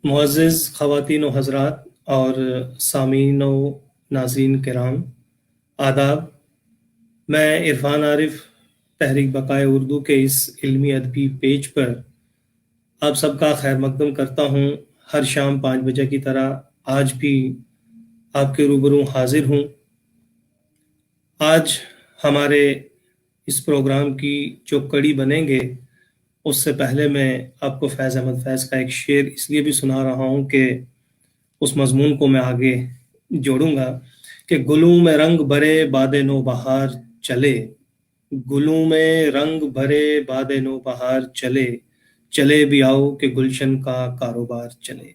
मुअज़्ज़िज़ ख़वातीन व हज़रात और सामीन व नाज़रीन किराम, आदाब। मैं इरफ़ान आरिफ़ तहरीक बक़ाए उर्दू के इस इल्मी अदबी पेज पर आप सबका खैर मक़दम करता हूँ। हर शाम 5 बजे की तरह आज भी आपके रूबरू हाज़िर हूँ। आज हमारे इस प्रोग्राम की जो कड़ी बनेंगे, उससे पहले मैं आपको फैज़ अहमद फैज़ का एक शेर इसलिए भी सुना रहा हूँ कि उस मज़मून को मैं आगे जोड़ूँगा कि गुलों में रंग भरे बादे नो बहार चले, गुलों में रंग भरे बादे नो बहार चले, चले भी आओ कि गुलशन का कारोबार चले।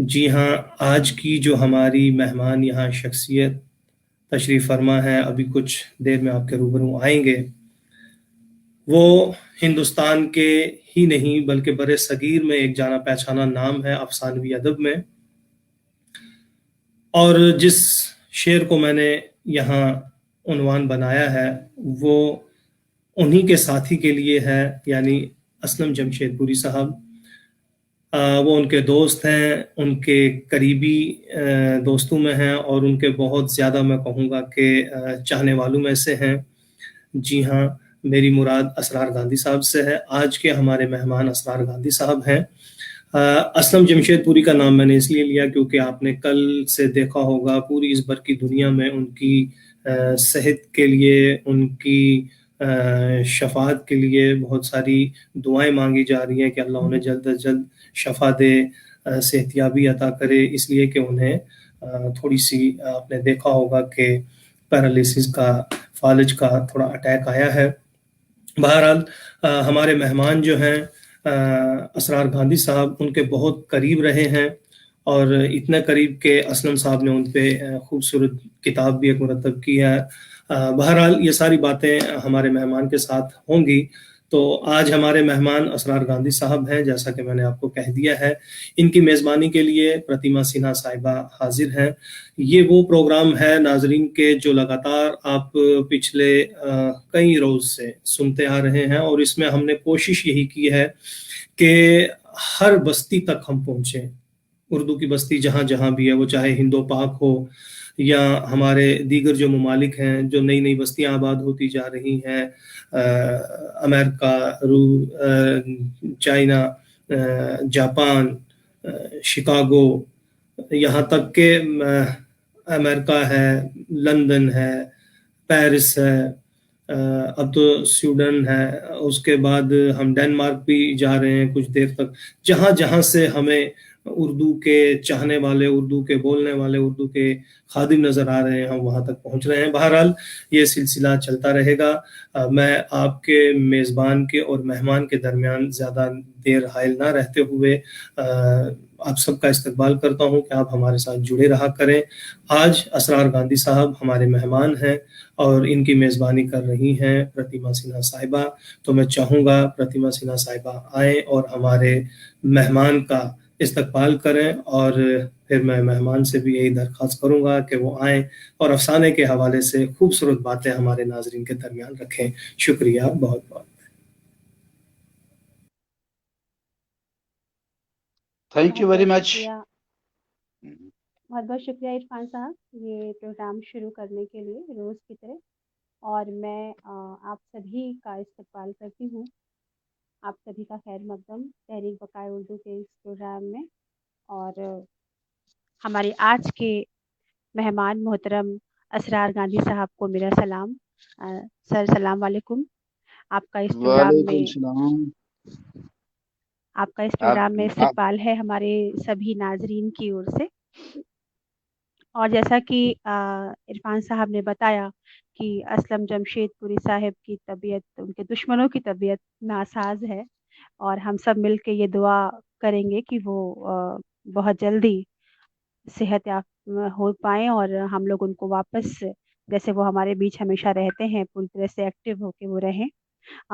जी हाँ, आज की जो हमारी मेहमान यहाँ शख्सियत तशरीफ़ फरमा है, अभी कुछ देर में आपके रूबरू आएँगे। वो हिंदुस्तान के ही नहीं बल्कि बरे-सगीर में एक जाना-पहचाना नाम है अफ़सानवी अदब में। और जिस शेर को मैंने यहाँ उन्वान बनाया है, वो उन्हीं के साथी के लिए है, यानी असलम जमशेदपुरी साहब। वो उनके दोस्त हैं, उनके करीबी दोस्तों में हैं और उनके बहुत ज़्यादा मैं कहूँगा कि चाहने वालों में से हैं। जी हाँ, मेरी मुराद असरार गांधी साहब से है। आज के हमारे मेहमान असरार गांधी साहब हैं। असलम जमशेदपुरी का नाम मैंने इसलिए लिया क्योंकि आपने कल से देखा होगा पूरी इस भर की दुनिया में उनकी सेहत के लिए, उनकी शफ़ाअत के लिए बहुत सारी दुआएँ मांगी जा रही हैं कि अल्लाह उन्हें जल्द अज़ जल्द शफ़ा दे, सेहतियाबी अता करे, इसलिए कि उन्हें थोड़ी-सी आपने देखा होगा कि पैरालिसिस का, फ़ालिज का थोड़ा अटैक आया है। बहरहाल हमारे मेहमान जो हैं असरार गांधी साहब उनके बहुत करीब रहे हैं और इतने करीब के असलम साहब ने उन पे खूबसूरत किताब भी एक मुरतब की है। बहरहाल ये सारी बातें हमारे मेहमान के साथ होंगी। तो आज हमारे मेहमान असरार गांधी साहब हैं, जैसा कि मैंने आपको कह दिया है। इनकी मेज़बानी के लिए प्रतिमा सिन्हा साहिबा हाज़िर हैं। ये वो प्रोग्राम है नाज़रीन के जो लगातार आप पिछले कई रोज़ से सुनते आ रहे हैं और इसमें हमने कोशिश यही की है कि हर बस्ती तक हम पहुँचे। उर्दू की बस्ती जहाँ-जहाँ भी है, वो चाहे हिंदो-पाक हो या हमारे दीगर जो ममालिक हैं, जो नई-नई बस्तियाँ आबाद होती जा रही हैं, अमेरिका, चाइना, जापान, शिकागो, यहाँ तक कि अमेरिका है, लंदन है, पेरिस है, अब तो स्वीडन है, उसके बाद हम डेनमार्क भी जा रहे हैं कुछ देर तक। जहाँ-जहाँ से हमें उर्दू के चाहने वाले, उर्दू के बोलने वाले, उर्दू के खादिम नज़र आ रहे हैं, हम वहाँ तक पहुँच रहे हैं। बहरहाल ये सिलसिला चलता रहेगा। मैं आपके मेज़बान के और मेहमान के दरमियान ज़्यादा देर हाइल ना रहते हुए आप सबका इस्तकबाल करता हूँ कि आप हमारे साथ जुड़े रहा करें। आज असरार गांधी साहब हमारे मेहमान हैं और इनकी मेज़बानी कर रही हैं प्रतिमा सिन्हा साहिबा। तो मैं चाहूँगा प्रतिमा सिन्हा साहिबा आएँ और हमारे मेहमान का इस्तकबाल करें और फिर मैं मेहमान से भी यही दरख्वास्त करूँगा कि वो आएँ और अफ़साने के हवाले से खूबसूरत बातें हमारे नाज़रीन के दरमियान रखें। शुक्रिया बहुत-बहुत। Thank you very much. बहुत बहुत शुक्रिया इरफान साहब ये प्रोग्राम शुरू करने के लिए रोज़ की तरह। और मैं आप सभी का इस्तकबाल करती हूँ, आप सभी का खैर मकदम तहरीक बक़ाए उर्दू के इस प्रोग्राम में। और हमारे आज के मेहमान मोहतरम असरार गांधी साहब को मेरा सलाम। सर सलाम वालेकुम। आपका इस प्रोग्राम में इस्तकबाल है हमारे सभी नाजरीन की ओर से। और जैसा कि इरफान साहब ने बताया कि असलम जमशेदपुरी साहब की तबीयत, उनके दुश्मनों की तबीयत नासाज है और हम सब मिल के ये दुआ करेंगे कि वो बहुत जल्दी सेहत हो पाएँ और हम लोग उनको वापस जैसे वो हमारे बीच हमेशा रहते हैं पूरी तरह से एक्टिव होके वो रहें।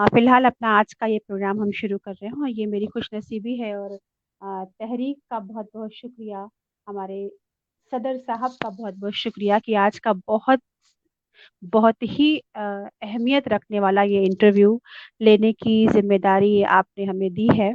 फ़िलहाल अपना आज का ये प्रोग्राम हम शुरू कर रहे हैं और ये मेरी खुशनसीबी है और तहरीक का बहुत-बहुत शुक्रिया, हमारे सदर साहब का बहुत-बहुत शुक्रिया कि आज का बहुत ही अहमियत रखने वाला ये इंटरव्यू लेने की ज़िम्मेदारी आपने हमें दी है।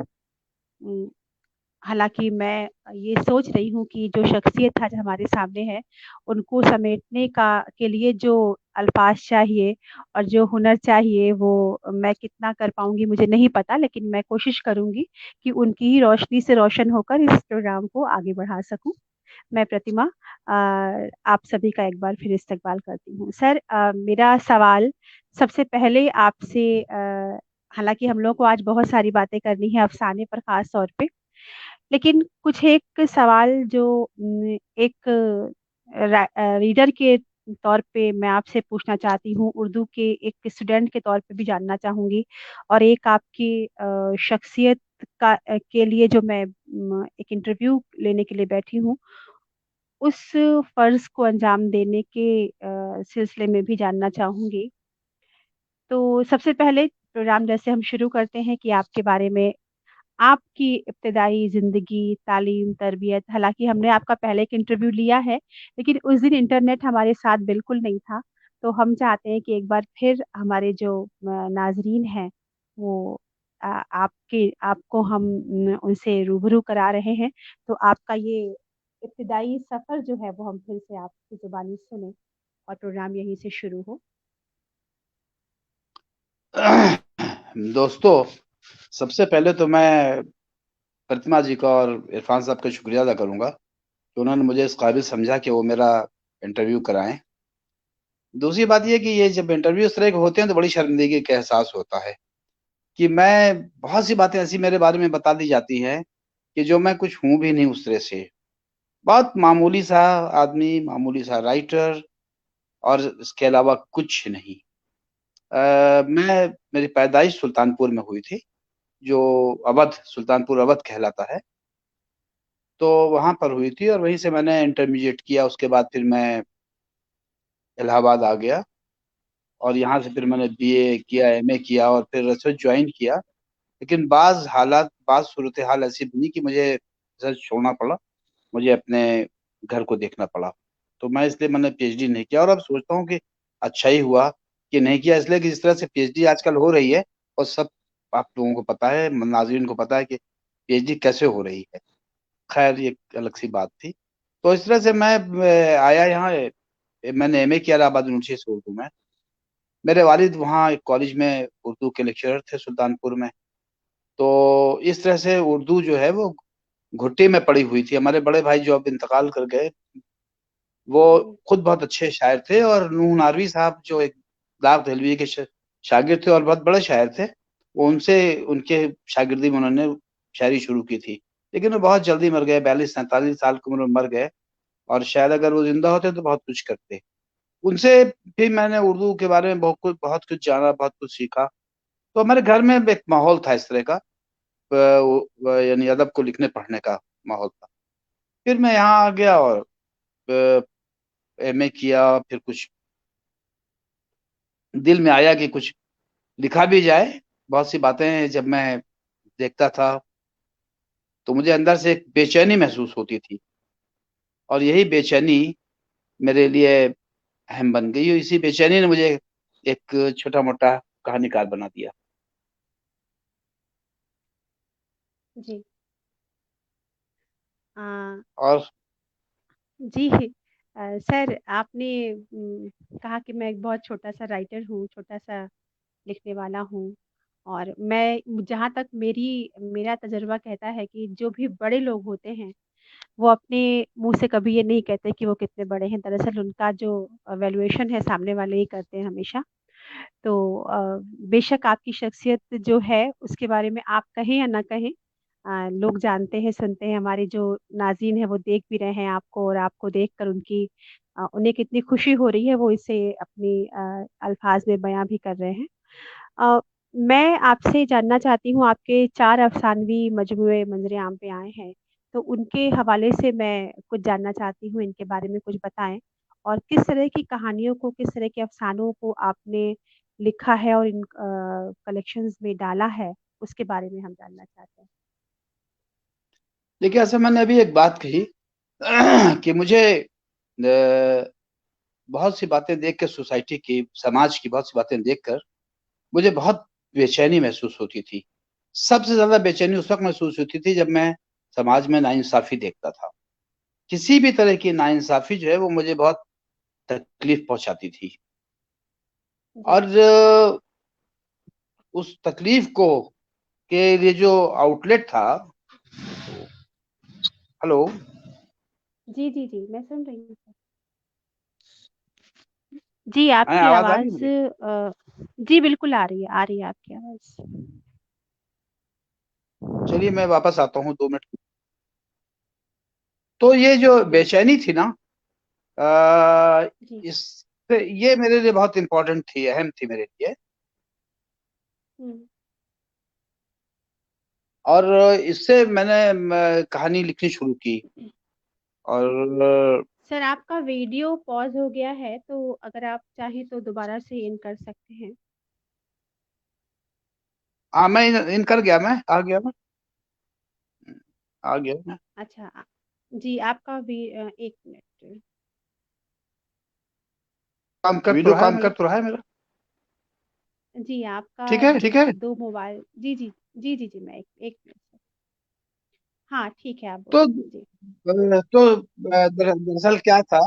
हालांकि मैं ये सोच रही हूँ कि जो शख्सियत आज हमारे सामने है, उनको समेटने का के लिए जो अल्फाज चाहिए और जो हुनर चाहिए, वो मैं कितना कर पाऊंगी मुझे नहीं पता, लेकिन मैं कोशिश करूंगी कि उनकी ही रोशनी से रोशन होकर इस प्रोग्राम को आगे बढ़ा सकूं। मैं प्रतिमा आप सभी का एक बार फिर इस्तकबाल करती हूँ। सर, मेरा सवाल सबसे पहले आपसे, हालांकि हम लोग को आज बहुत सारी बातें करनी है अफसाने पर खास तौर पे, लेकिन कुछ एक सवाल जो एक रीडर के तौर पे मैं आपसे पूछना चाहती हूँ, उर्दू के एक स्टूडेंट के तौर पे भी जानना चाहूंगी, और एक आपकी शख्सियत के लिए जो मैं एक इंटरव्यू लेने के लिए बैठी हूँ, उस फर्ज को अंजाम देने के सिलसिले में भी जानना चाहूंगी। तो सबसे पहले प्रोग्राम जैसे हम शुरू करते हैं कि आपके बारे में, आपकी इब्तिदाई ज़िंदगी, तालीम, तरबियत, हालाँकि हमने आपका पहले एक इंटरव्यू लिया है, लेकिन उस दिन इंटरनेट हमारे साथ बिल्कुल नहीं था। तो हम चाहते हैं कि एक बार फिर हमारे जो नाज़रीन हैं, वो आपको हम उनसे रूबरू करा रहे हैं। तो आपका ये इब्तिदाई सफ़र जो है, वो हम फिर से आपकी ज़ुबानी सुनें और प्रोग्राम यहीं से शुरू हो। दोस्तों, सबसे पहले तो मैं प्रतिमा जी का और इरफान साहब का शुक्रिया अदा करूंगा कि उन्होंने मुझे इस काबिल समझा कि वो मेरा इंटरव्यू कराएं। दूसरी बात ये कि ये जब इंटरव्यू इस तरह के होते हैं तो बड़ी शर्मिंदगी का एहसास होता है कि मैं बहुत सी बातें ऐसी मेरे बारे में बता दी जाती हैं कि जो मैं कुछ हूं भी नहीं उस तरह से। बहुत मामूली सा आदमी, मामूली सा राइटर, और इसके अलावा कुछ नहीं। मैं मेरी पैदाइश सुल्तानपुर में हुई थी, जो अवध, सुल्तानपुर अवध कहलाता है। तो वहां पर हुई थी और वहीं से मैंने इंटरमीडिएट किया। उसके बाद फिर मैं इलाहाबाद आ गया और यहाँ से फिर मैंने बीए किया, एमए किया और फिर रिसर्च ज्वाइन किया। लेकिन बाज हालात, बाज सूरत हाल ऐसी बनी कि मुझे रिसर्च छोड़ना पड़ा, मुझे अपने घर को देखना पड़ा। तो मैं इसलिए मैंने पीएचडी नहीं किया और अब सोचता हूँ कि अच्छा ही हुआ कि नहीं किया, इसलिए कि जिस तरह से पीएचडी आजकल हो रही है, और सब आप लोगों को पता है, नाज़रीन को पता है कि पीएचडी कैसे हो रही है। खैर, ये एक अलग सी बात थी। तो इस तरह से मैं आया यहाँ। मैंने एमए किया इलाहाबाद यूनिवर्सिटी से उर्दू में। मेरे वालिद वहाँ एक कॉलेज में उर्दू के लेक्चरर थे सुल्तानपुर में। तो इस तरह से उर्दू जो है वो घुट्टी में पड़ी हुई थी। हमारे बड़े भाई जो अब इंतकाल कर गए, वो जी। खुद बहुत अच्छे शायर थे, और नूह नारवी साहब जो एक दाग दहलवी के शागिर्द थे और बहुत बड़े शायर थे, वो उनसे, उनके शागिर्दी में उन्होंने शायरी शुरू की थी। लेकिन वो बहुत जल्दी मर गए, 42-47 साल की उम्र में मर गए। और शायद अगर वो जिंदा होते तो बहुत कुछ करते। उनसे फिर मैंने उर्दू के बारे में बहुत कुछ जाना, बहुत कुछ सीखा। तो हमारे घर में एक माहौल था इस तरह का, यानी अदब को लिखने पढ़ने का माहौल था। फिर मैं यहाँ आ गया और एमए किया। फिर कुछ दिल में आया कि कुछ लिखा भी जाए। बहुत सी बातें जब मैं देखता था तो मुझे अंदर से एक बेचैनी महसूस होती थी, और यही बेचैनी मेरे लिए अहम बन गई, और इसी बेचैनी ने मुझे एक छोटा मोटा कहानीकार बना दिया। जी। आ, और जी। सर, आपने कहा कि मैं एक बहुत छोटा सा राइटर हूँ, छोटा सा लिखने वाला हूँ, और मैं, जहाँ तक मेरा तजुर्बा कहता है कि जो भी बड़े लोग होते हैं, वो अपने मुंह से कभी ये नहीं कहते कि वो कितने बड़े हैं। दरअसल उनका जो वैल्यूएशन है, सामने वाले ही करते हैं हमेशा। तो बेशक आपकी शख्सियत जो है उसके बारे में आप कहें या ना कहें, लोग जानते हैं, सुनते हैं, हमारे जो नाज़रीन हैं वो देख भी रहे हैं आपको, और आपको देखकर उन्हें कितनी खुशी हो रही है, वो इसे अपनी अल्फाज में बयां भी कर रहे हैं। अ, मैं आपसे जानना चाहती हूँ, आपके 4 अफ़सानवी मजमूए मंज़र आम पे आए हैं, तो उनके हवाले से मैं कुछ जानना चाहती हूँ, इनके बारे में कुछ बताएँ, और किस तरह की कहानियों को, किस तरह के अफ़सानों को आपने लिखा है और इन कलेक्शंस में डाला है, उसके बारे में हम जानना चाहते हैं। देखिए, ऐसा मैंने अभी एक बात कही कि मुझे बहुत सी बातें देख कर, सोसाइटी की, समाज की बहुत सी बातें देखकर मुझे बहुत बेचैनी महसूस होती थी। सबसे ज्यादा बेचैनी उस वक्त महसूस होती थी जब मैं समाज में नाइंसाफी देखता था। किसी भी तरह की नाइंसाफी जो है वो मुझे बहुत तकलीफ पहुंचाती थी। जी और उस तकलीफ को के लिए जो आउटलेट था। हेलो। जी जी जी, मैं सुन रही हूँ। जी, हाँ, आपकी आवाज आ रही है आवाज मेरी? जी बिल्कुल आ रही है आपकी आवाज। चलिए मैं वापस आता हूँ 2 मिनट। तो ये जो जी बेचैनी थी ना, अ, जी। इससे ये मेरे लिए बहुत इंपॉर्टेंट थी, अहम थी मेरे लिए। हम्म। और इससे मैंने कहानी लिखनी शुरू की। और सर, आपका वीडियो पॉज हो गया है, तो अगर आप चाहें तो दोबारा से इन कर सकते हैं। हाँ, मैं इन कर गया, मैं आ गया, मैं आ गया मैं। अच्छा जी, आपका भी 1 मिनट। काम कर तो वीडियो रहा है काम मेरा। कर तो रहा है मेरा। जी, आपका ठीक है, ठीक है। दो मोबाइल। जी जी जी जी जी, मैं 1 मिनट सर। हाँ ठीक है, आप तो बोलिए जी। दरअसल क्या था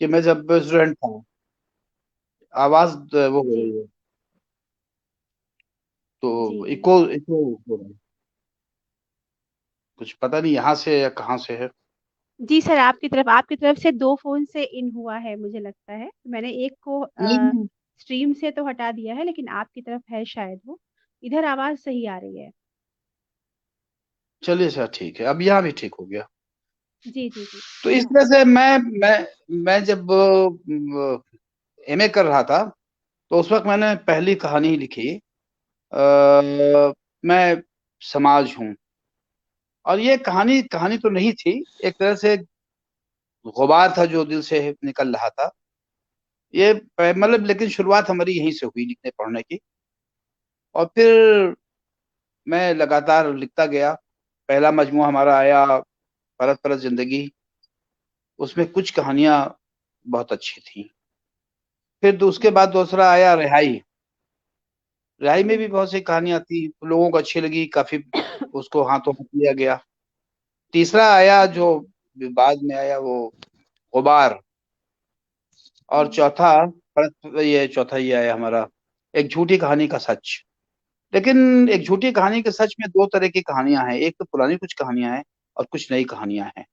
कि मैं जब स्टूडेंट था, आवाज वो हो जी रही है, जी तो जी इको इको हो रहा है। कुछ पता नहीं यहाँ से या कहाँ से है। जी सर, आपकी तरफ से दो फोन से इन हुआ है मुझे लगता है। मैंने एक को नहीं, स्ट्रीम से तो हटा दिया है, लेकिन आपकी तरफ है शायद वो। इधर आवाज सही आ रही है। चलिए सर, ठीक है, अब यहाँ भी ठीक हो गया। जी जी जी। तो इस तरह से मैं जब एमए कर रहा था, तो उस वक्त मैंने पहली कहानी लिखी। मैं समाज हूँ। और ये कहानी कहानी तो नहीं थी, एक तरह से गुबार था जो दिल से निकल रहा था। ये मतलब, हम्म लेकिन शुरुआत हमारी यहीं से हुई लिखने पढ़ने की। और फिर मैं लगातार लिखता गया। पहला मजमूआ हमारा आया, परत परत जिंदगी। उसमें कुछ कहानियां बहुत अच्छी थी। फिर उसके बाद हम्म दूसरा आया रिहाई। रिहाई में भी हम्म बहुत सी कहानियां थी, लोगों को अच्छी लगी काफी, उसको हाथों हाथ लिया गया। तीसरा आया जो जी बाद में आया, वो गुबार। और हम्म चौथा ये आया हमारा, एक झूठी कहानी का सच। लेकिन एक हम्म झूठी कहानी के सच में दो तरह की कहानियां हैं, एक तो पुरानी कुछ कहानियां हैं और कुछ नई कहानियां हैं।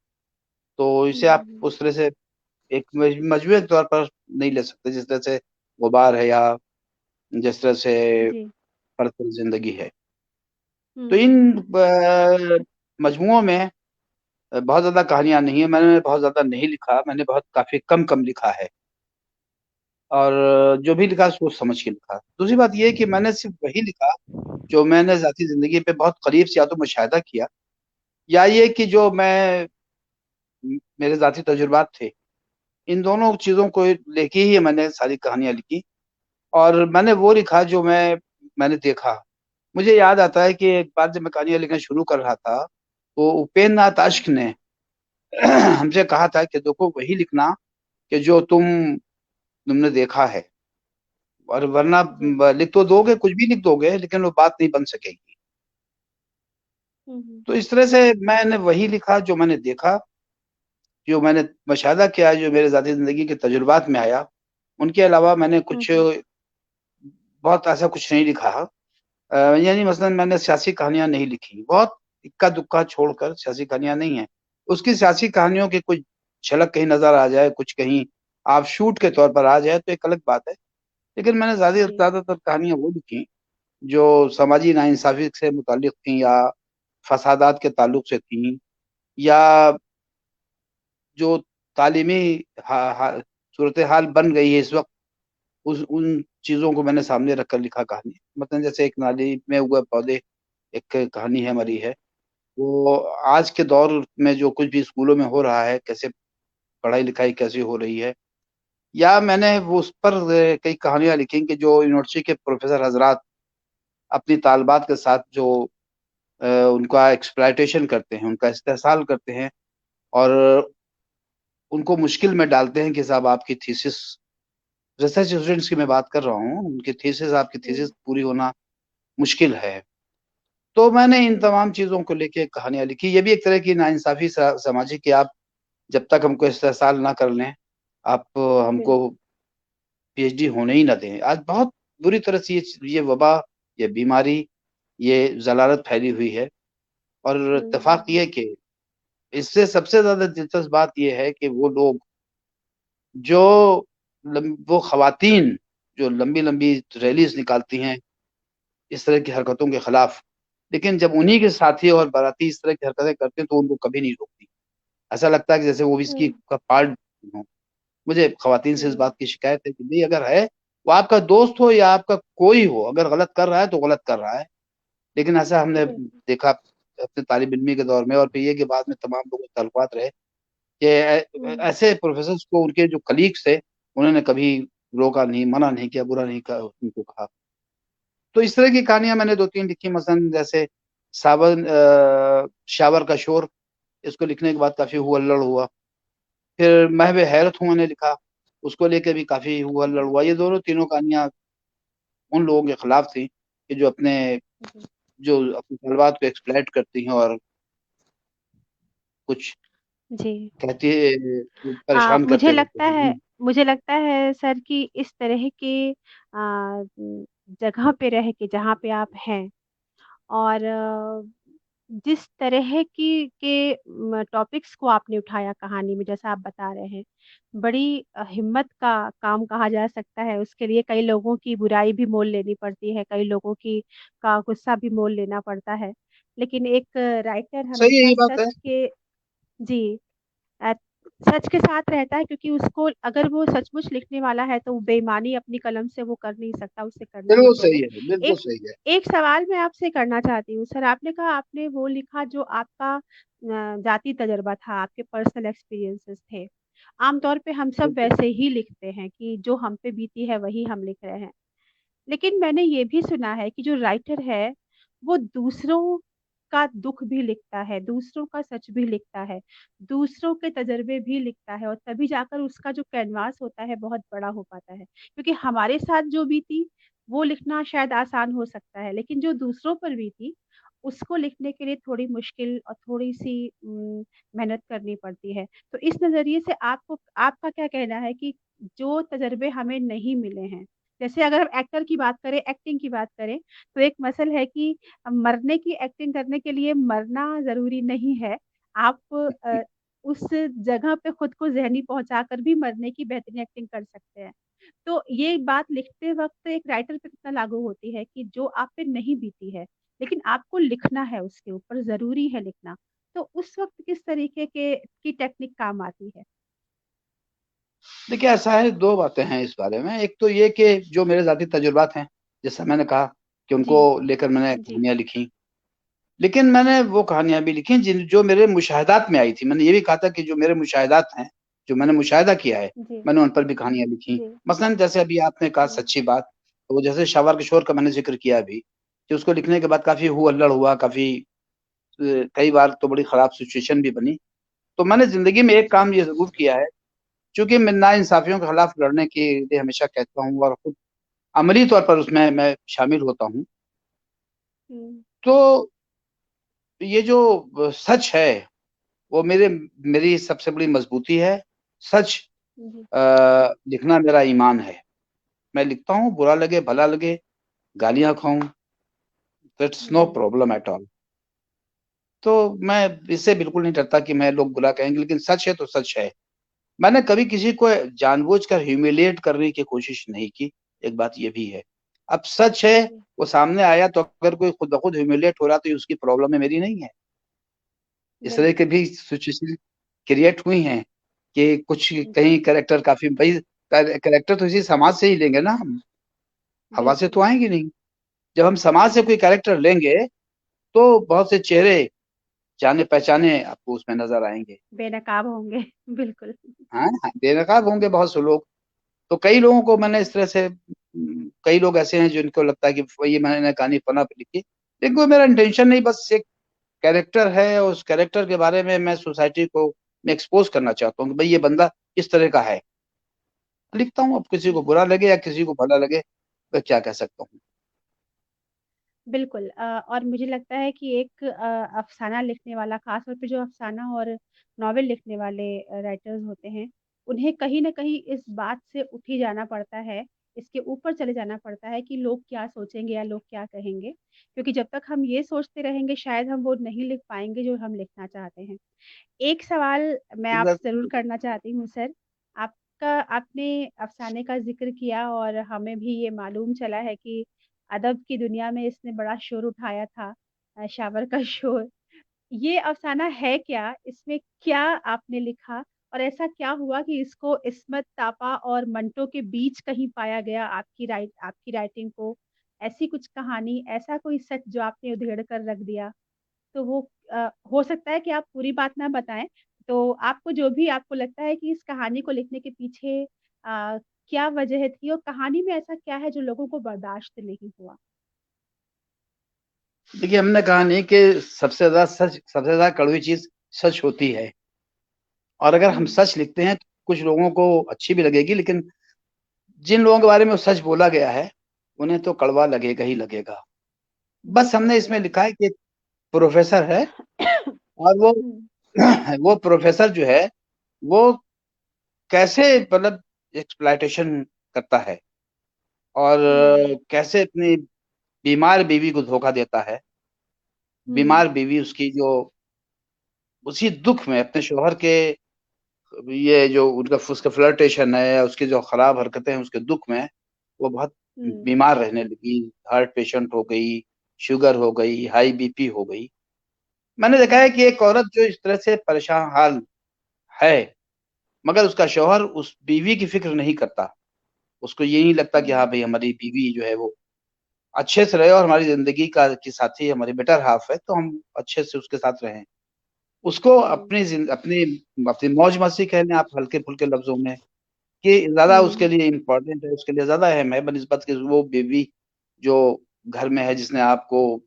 तो इसे आप हम्म, उस तरह से एक मजमूए के तौर पर नहीं ले सकते, जिस तरह से गुबार है या जिस तरह से जी परत पर जिंदगी है। तो हम्म इन मजमुओं में बहुत ज्यादा कहानियां नहीं है, मैंने बहुत ज्यादा नहीं लिखा, मैंने बहुत काफी कम कम लिखा है। और जो भी लिखा सोच समझ के लिखा। दूसरी बात यह है कि मैंने सिर्फ वही लिखा जो मैंने जाती जिंदगी पे बहुत करीब से या तो मुशाहिदा किया, या ये कि जो मेरे जाती तजुर्बात थे। इन दोनों चीजों को लेके ही मैंने सारी कहानियां लिखी। और मैंने वो लिखा जो मैंने देखा। मुझे याद आता है कि एक बार जब मैं कहानियां लिखना शुरू कर रहा था, तो उपेंद्र नाथ अश्क ने हमसे कहा था कि देखो वही लिखना कि जो तुमने देखा है, और वरना जी लिख तो दोगे, कुछ भी लिख दोगे, लेकिन वो बात नहीं बन सकेगी। हम्म तो इस तरह से मैंने वही लिखा जो मैंने देखा, जो मैंने मुशाहिदा किया, जो मेरे ज़ाती ज़िंदगी के तजुर्बात में आया। उनके अलावा मैंने कुछ हम्म बहुत ऐसा कुछ नहीं लिखा। यानी मसलन मैंने सियासी कहानियां नहीं लिखी, बहुत इक्का दुक्का छोड़कर सियासी कहानियां नहीं है। उसकी सियासी कहानियों की कुछ झलक कहीं नजर आ जाए, कुछ कहीं आप शूट के तौर पर आ जाए तो एक अलग बात है। लेकिन मैंने जी ज्यादातर कहानियां वो लिखी जो समाजी नाइंसाफी से मुतालिक थी, या फसादात के ताल्लुक से थी, या जो तालीमी हा, हा, सूरत हाल बन गई है इस वक्त, उस उन चीजों को मैंने सामने रखकर लिखा कहानी। मतलब जैसे एक नाली में उगे पौधे, एक कहानी है हमारी है। वो आज के दौर में जो कुछ भी स्कूलों में हो रहा है, कैसे पढ़ाई लिखाई कैसी हो रही है। या मैंने वो उस पर कई कहानियां लिखी कि जो यूनिवर्सिटी के प्रोफेसर हजरात अपनी तालबात के साथ जो उनका एक्सप्लॉयटेशन करते हैं, उनका इस्तेहसाल करते हैं, और उनको मुश्किल में डालते हैं कि साहब आपकी थीसिस, रिसर्च स्टूडेंट्स की मैं बात कर रहा हूँ, उनकी थीसिस, आपकी थीसिस हम्म पूरी होना मुश्किल है। तो मैंने इन तमाम चीज़ों को लेके कहानियाँ लिखी। ये भी एक तरह की नाइंसाफ़ी समाजी कि आप जब तक हमको इस्तेहसाल ना कर लें, आप हमको बिल्कुल। पीएचडी होने ही ना दें। आज बहुत बुरी तरह से ये वबा, ये बीमारी, ये ज़लालत फैली हुई है और इत्तेफ़ाक ये है कि इससे सबसे ज़्यादा दिलचस्प बात ये है कि वो लोग जो वो ख़वातीन जो लंबी-लंबी रैलीज़ निकालती हैं, इस तरह की हरकतों के खिलाफ, लेकिन जब उन्हीं के साथी और बाराती इस तरह की हरकतें करते हैं तो उनको कभी नहीं रोकती। ऐसा लगता है कि जैसे वो विस्की हुँ, का पार्ट हों। मुझे ख़वातीन से इस हुँ, बात की शिकायत है कि भई अगर है, वो आपका दोस्त हो या आपका कोई हो, अगर गलत कर रहा है तो गलत कर रहा है। लेकिन ऐसा हमने बिल्कुल। देखा अपने तालिब-इल्मी के दौर में और फिर ये कि बाद में तमाम लोगों से ताल्लुकात रहे कि हुँ, ऐसे प्रोफ़ेसर्स को उनके जो कलीग्स थे, उन्होंने कभी रोका नहीं, मना नहीं किया, बुरा नहीं कहा उनको कहा। तो इस तरह की कहानियाँ मैंने 2-3 लिखी मसलन जैसे शावर का शोर, इसको लिखने के बाद काफ़ी हू-अल्लड़ हुआ। फिर महव हैरत हूँ मैंने लिखा, उसको लेके भी काफ़ी हू-अल्लड़ जी, हुआ। ये दोनों तीनों कहानियाँ उन लोगों के खिलाफ थी कि जी। जो अपनी तलवार को एक्सप्लॉइट करती हैं और कुछ जी। कहती परेशान मुझे करते रहते लगता हैं। है जी। मुझे लगता है सर कि इस तरह के जगह पे रह के जहाँ पे आप हैं और जिस तरह की के टॉपिक्स को आपने उठाया कहानी में जैसा आप बता रहे हैं, बड़ी हिम्मत का काम कहा जा सकता है। उसके लिए कई लोगों की बुराई भी मोल लेनी पड़ती है, कई लोगों की का गुस्सा भी मोल लेना पड़ता है। लेकिन एक राइटर सही है हमेशा ये बात है। सच के जी। अ, सच के साथ रहता है क्योंकि उसको अगर वो सचमुच लिखने वाला है तो वो बेईमानी अपनी कलम से वो कर नहीं सकता, उसे करना ही बिल्कुल चाहिए। सही है, बिल्कुल एक सही है। एक सवाल मैं आपसे करना चाहती हूँ सर, आपने कहा आपने वो लिखा जो आपका ज़ाती तजुर्बा था, आपके पर्सनल एक्सपीरियंसेस थे। आम तौर पे हम सब बिल्कुल। वैसे ही लिखते हैं कि जो हम पे बीती है वही हम लिख रहे हैं। लेकिन मैंने ये भी सुना है कि जो राइटर है, वो दूसरों का दुःख भी लिखता है, दूसरों का सच भी लिखता है, दूसरों के तजुर्बे भी लिखता है और तभी जाकर उसका जो कैनवास होता है, बहुत बड़ा हो पाता है। क्योंकि हमारे साथ जो बीती, वो लिखना शायद आसान हो सकता है, लेकिन जो दूसरों पर बीती, उसको लिखने के लिए थोड़ी मुश्किल और थोड़ी-सी मेहनत करनी पड़ती है। तो इस नज़रिए से आपका क्या कहना है कि जो तजुर्बे हमें नहीं मिले हैं, जैसे अगर हम एक्टर की बात करें, एक्टिंग की बात करें, तो एक मसल है कि मरने की एक्टिंग करने के लिए मरना ज़रूरी नहीं है। आप उस जगह पे खुद को ज़हनी पहुँचाकर भी मरने की बेहतरीन एक्टिंग कर सकते हैं। तो ये बात लिखते वक़्त एक राइटर पे कितना लागू होती है कि जो आप पे नहीं बीती है, लेकिन आपको लिखना है उसके ऊपर, ज़रूरी है लिखना। तो उस वक़्त किस तरीके की टेक्निक काम आती है? देखिए ऐसा है 2 बातें हैं इस बारे में। एक तो ये कि जो मेरे ज़ाती तजुर्बात हैं, जैसा मैंने कहा कि जी, उनको लेकर मैंने जी, कहानियाँ लिखी। लेकिन मैंने वो कहानियाँ भी लिखी जो मेरे मुशाहिदात में आई थी। मैंने ये भी कहा था कि जो मेरे मुशाहिदात हैं, जो मैंने मुशाहिदा किया है, जी, मैंने उन पर भी कहानियाँ लिखी। जी। मसलन जैसे अभी आपने कहा हुँ, सच्ची बात, तो वो जैसे शावर किशोर का मैंने ज़िक्र किया अभी, कि उसको लिखने के बाद काफ़ी हू-अल्लड़ हुआ, काफ़ी कई बार तो बड़ी ख़राब सिचुएशन भी बनी। तो मैंने ज़िंदगी में एक जी। काम ये ज़रूर किया है, चूँकि मैं नाइंसाफ़ियों के खिलाफ लड़ने के लिए हमेशा कहता हूँ और खुद अमली तौर पर उसमें मैं शामिल होता हूँ। हुँ, तो ये जो सच है, वो मेरी सबसे बड़ी मज़बूती है। सच जी, लिखना मेरा ईमान है। मैं लिखता हूँ, बुरा लगे, भला लगे, गालियाँ खाऊँ, that's no ji, problem at all. तो मैं इससे बिल्कुल नहीं डरता कि मैं लोग बुरा कहेंगे, लेकिन सच है तो सच है। मैंने कभी किसी को जानबूझकर ह्यूमिलिएट करने की कोशिश नहीं की, एक बात ये भी है। अब सच है, जी, वो सामने आया तो अगर कोई खुद ब खुद ह्यूमिलिएट हो रहा है तो ये उसकी प्रॉब्लम है, मेरी नहीं है। इस तरह के बिल्कुल। भी सिचुएशन क्रिएट हुई हैं कि कुछ जी, कहीं कैरेक्टर काफ़ी भई कैरेक्टर तो इसी समाज से ही लेंगे ना हम, हवा से बिल्कुल। तो आएँगे नहीं। जब हम समाज से कोई कैरेक्टर लेंगे, तो बहुत से चेहरे जाने-पहचाने आपको उसमें नज़र आएँगे। बेनकाब होंगे, बिल्कुल। हाँ, हाँ, बेनकाब होंगे बहुत से लोग। तो कई लोगों को मैंने इस तरह से कई लोग ऐसे हैं जिनको लगता है कि ये मैंने कहानी पन्ना पे लिखी। लेकिन कोई मेरा इंटेंशन नहीं, बस एक कैरेक्टर है, उस कैरेक्टर के बारे में मैं सोसाइटी को मैं एक्सपोज़ करना चाहता हूँ कि भई ये बंदा इस तरह का है। लिखता हूँ, अब किसी को जी। बुरा लगे या किसी को भला लगे, मैं क्या कह सकता हूँ। बिल्कुल और मुझे लगता है कि एक अफ़साना लिखने वाला, ख़ास तौर पे जो अफ़साना और नॉवेल लिखने वाले राइटर्स होते हैं, उन्हें कहीं न कहीं इस बात से उठ ही जाना पड़ता है, इसके ऊपर चले जाना पड़ता है कि लोग क्या सोचेंगे या लोग क्या कहेंगे। क्योंकि जब तक हम ये सोचते रहेंगे शायद हम वो नहीं लिख पाएँगे जो हम लिखना चाहते हैं। एक सवाल मैं आपसे ज़रूर एग्जैक्टली। करना चाहती हूँ सर। आपने अफ़साने का ज़िक्र किया और हमें भी ये मालूम चला है कि अदब की दुनिया में इसने बड़ा शोर उठाया था शावर का शोर। ये अफ़साना है क्या? इसमें क्या आपने लिखा? और ऐसा क्या हुआ कि इसको इस्मत तापा और मंटो के बीच कहीं पाया गया आपकी राइटिंग को? ऐसी कुछ कहानी, ऐसा कोई सच जो आपने उधेड़ कर रख दिया? तो वो हो सकता है कि आप पूरी बात ना बताएँ, तो आपको जो भी आपको लगता है कि इस कहानी को लिखने के पीछे क्या वजह थी और कहानी में ऐसा क्या है जो लोगों को बर्दाश्त नहीं हुआ? देखिए, हमने कहा नहीं कि सबसे ज्यादा कड़वी चीज सच होती है, और अगर हम हुँ, सच लिखते हैं तो कुछ लोगों को अच्छी भी लगेगी, लेकिन जिन लोगों के बारे में वो सच बोला गया है उन्हें तो कड़वा लगेगा ही लगेगा। बस बिल्कुल। हमने इसमें लिखा है कि एक प्रोफेसर है, और वो हुँ, वो प्रोफेसर जो है वो कैसे मतलब एक्सप्लॉयटेशन करता है, और हुँ, कैसे अपनी बीमार बीवी को धोखा देता है। हुँ, बीमार बीवी उसकी जो उसी दुख में अपने शोहर के, ये जो उनका उसका फ्लर्टेशन है, उसकी जो खराब हरकतें हैं, उसके दुख में वो बहुत हुँ, बीमार रहने लगी। हार्ट पेशेंट हो गई, शुगर हो गई, हाई बीपी हो गई। मैंने देखा है हुँ, कि एक औरत जो इस तरह से परेशान हाल है, मगर उसका शौहर उस बीवी की फिक्र नहीं करता। उसको ये नहीं लगता कि हाँ हुँ, भाई हमारी बीवी जो है वो अच्छे से रहे, और हमारी जिंदगी का की साथी हमारी बेटर हाफ है, तो हम अच्छे से उसके साथ रहें। उसको हुँ, अपनी अपनी मौज मस्ती कह लें आप हल्के फुल्के लफ्जों में, कि ज्यादा उसके हुँ, लिए इम्पोर्टेंट है, उसके लिए ज्यादा अहम है बनिस्बत कि वो बीवी जो घर में है, जिसने आपको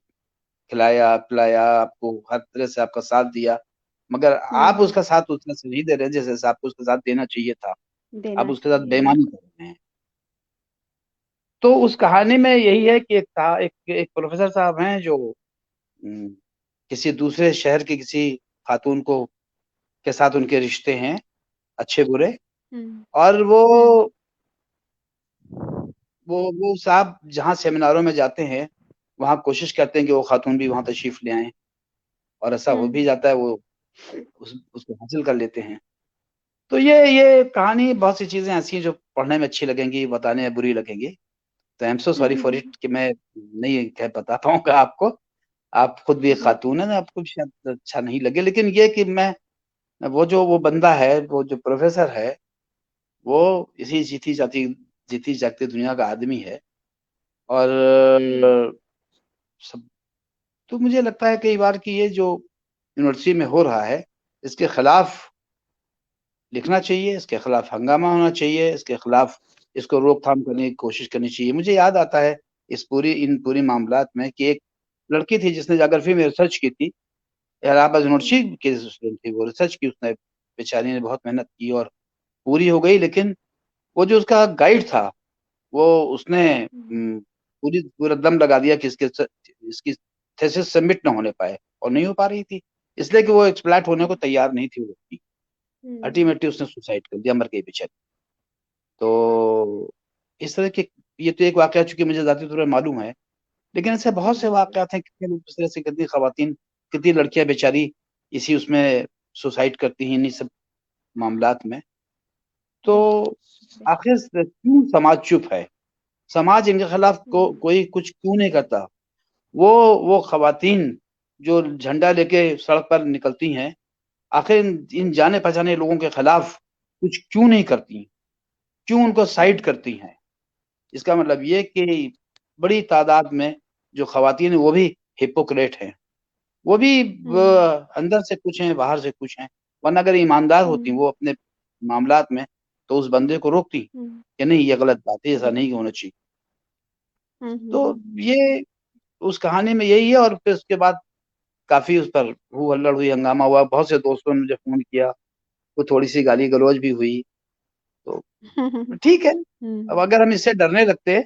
खिलाया पिलाया, आपको हर तरह से आपका साथ दिया, मगर आप हुँ, उसका साथ उतना से नहीं दे रहे हैं जैसे आपको उसका साथ देना चाहिए था। आप देना उसके साथ चाहिए, बेईमानी बिल्कुल। कर रहे हैं। तो उस कहानी में यही है कि एक प्रोफेसर साहब हैं जो हम्म, किसी दूसरे शहर की किसी खातून को के साथ उनके रिश्ते हैं, अच्छे बुरे। हुँ, और हुँ, वो साहब जहाँ सेमिनारों में जाते हैं, वहाँ कोशिश करते हैं कि वो खातून भी वहाँ तशरीफ ले आएं, और ऐसा हो भी हुँ, जाता है, वो उसको हासिल कर लेते हैं। तो ये कहानी, बहुत सी चीजें ऐसी हैं जो पढ़ने में अच्छी लगेंगी, बताने में बुरी लगेंगी। तो I am so hmm, sorry hmm, for hmm, it कि मैं नहीं कह बता पाऊंगा आपको। आप खुद भी एक जी, खातून है ना, आपको भी शायद अच्छा नहीं लगे, लेकिन ये कि मैं वो बंदा है, वो जो प्रोफेसर है, वो इसी जीती जागती दुनिया का आदमी है। और हुँ, सब, तो मुझे लगता है कई बार कि ये जो यूनिवर्सिटी में हो रहा है, इसके खिलाफ लिखना चाहिए, इसके खिलाफ हंगामा होना चाहिए, इसके खिलाफ इसको रोकथाम करने की कोशिश करनी चाहिए। मुझे याद आता है इन पूरी मामलात में कि एक लड़की थी जिसने जाग्रफी में रिसर्च की थी, इलाहाबाद हुँ, यूनिवर्सिटी की स्टूडेंट थी, वो रिसर्च की उसने, बेचारी ने बहुत मेहनत की और पूरी हो गई। लेकिन वो जो उसका गाइड था, वो उसने हुँ, पूरा दम लगा दिया कि इसकी थेसिस सबमिट ना होने पाए, और नहीं हो पा रही थी, इसलिए कि वो एक्सप्लॉइट होने को हुँ, तैयार नहीं थी वो लड़की। हुँ, अल्टीमेटली उसने सुसाइड कर दिया, मर गई बेचारी। तो इस तरह के, ये तो एक वाकया चूंकि मुझे जाती तौर पर मालूम है, लेकिन ऐसे बहुत से बिल्कुल। वाकयात हैं, कितने लोग इस तरह से, कितनी खवातीन, कितनी लड़कियां बेचारी इसी उसमें सुसाइड करती हैं इन्हीं सब मामलात में। तो बिल्कुल, बिल्कुल। आखिर क्यों समाज चुप है? समाज इनके खिलाफ हुँ, कोई कुछ क्यों नहीं करता? वो वो खवातीन जो झंडा लेके सड़क पर निकलती हैं, आखिर इन जाने पहचाने लोगों के खिलाफ कुछ क्यों नहीं करती? क्यों उनको साइड हुँ, करती हैं? इसका मतलब ये कि बड़ी तादाद में जो खवातीन हैं वो भी हिपोक्रेट हैं। वो भी हुँ, अंदर से कुछ हैं, बाहर से कुछ हैं। वरना अगर ईमानदार होती हुँ, वो अपने मामलात में, तो उस बंदे को रोकती हुँ, कि नहीं ये गलत बात है, ऐसा नहीं बिल्कुल। होना चाहिए। हुँ, तो हुँ, ये उस कहानी में यही है, और फिर उसके बाद काफ़ी उस पर हू हल्लड़ हुई, हंगामा हुआ। बहुत से दोस्तों ने मुझे फ़ोन किया, वो थोड़ी-सी गाली-गलौज भी हुई। तो ठीक है, अब हुँ, अगर हम इससे डरने लगते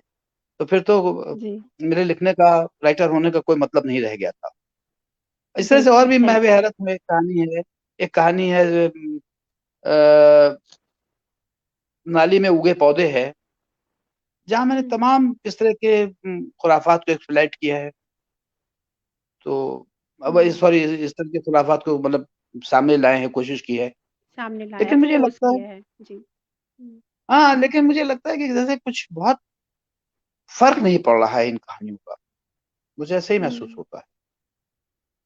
तो फिर तो जी, मेरे लिखने का, राइटर होने का कोई मतलब नहीं रह गया था। इस तरह से और बिल्कुल भी सही मैं भी कहा। हैरत हूँ। एक कहानी है अ, नाली में उगे पौधे है, जहाँ मैंने हुँ, तमाम इस तरह के खुराफात को एक्सप्लॉइट किया है। तो अब हुँ, सॉरी, इस तरह के खुराफात को मतलब सामने लाए हैं, कोशिश की है। सामने लाया, लेकिन मुझे एक्सपोज़ लगता है, किया है। जी। हुँ, हाँ, लेकिन मुझे लगता है कि जैसे कुछ बहुत फ़र्क नहीं पड़ रहा है इन कहानियों का। मुझे ऐसे ही महसूस हुँ, होता है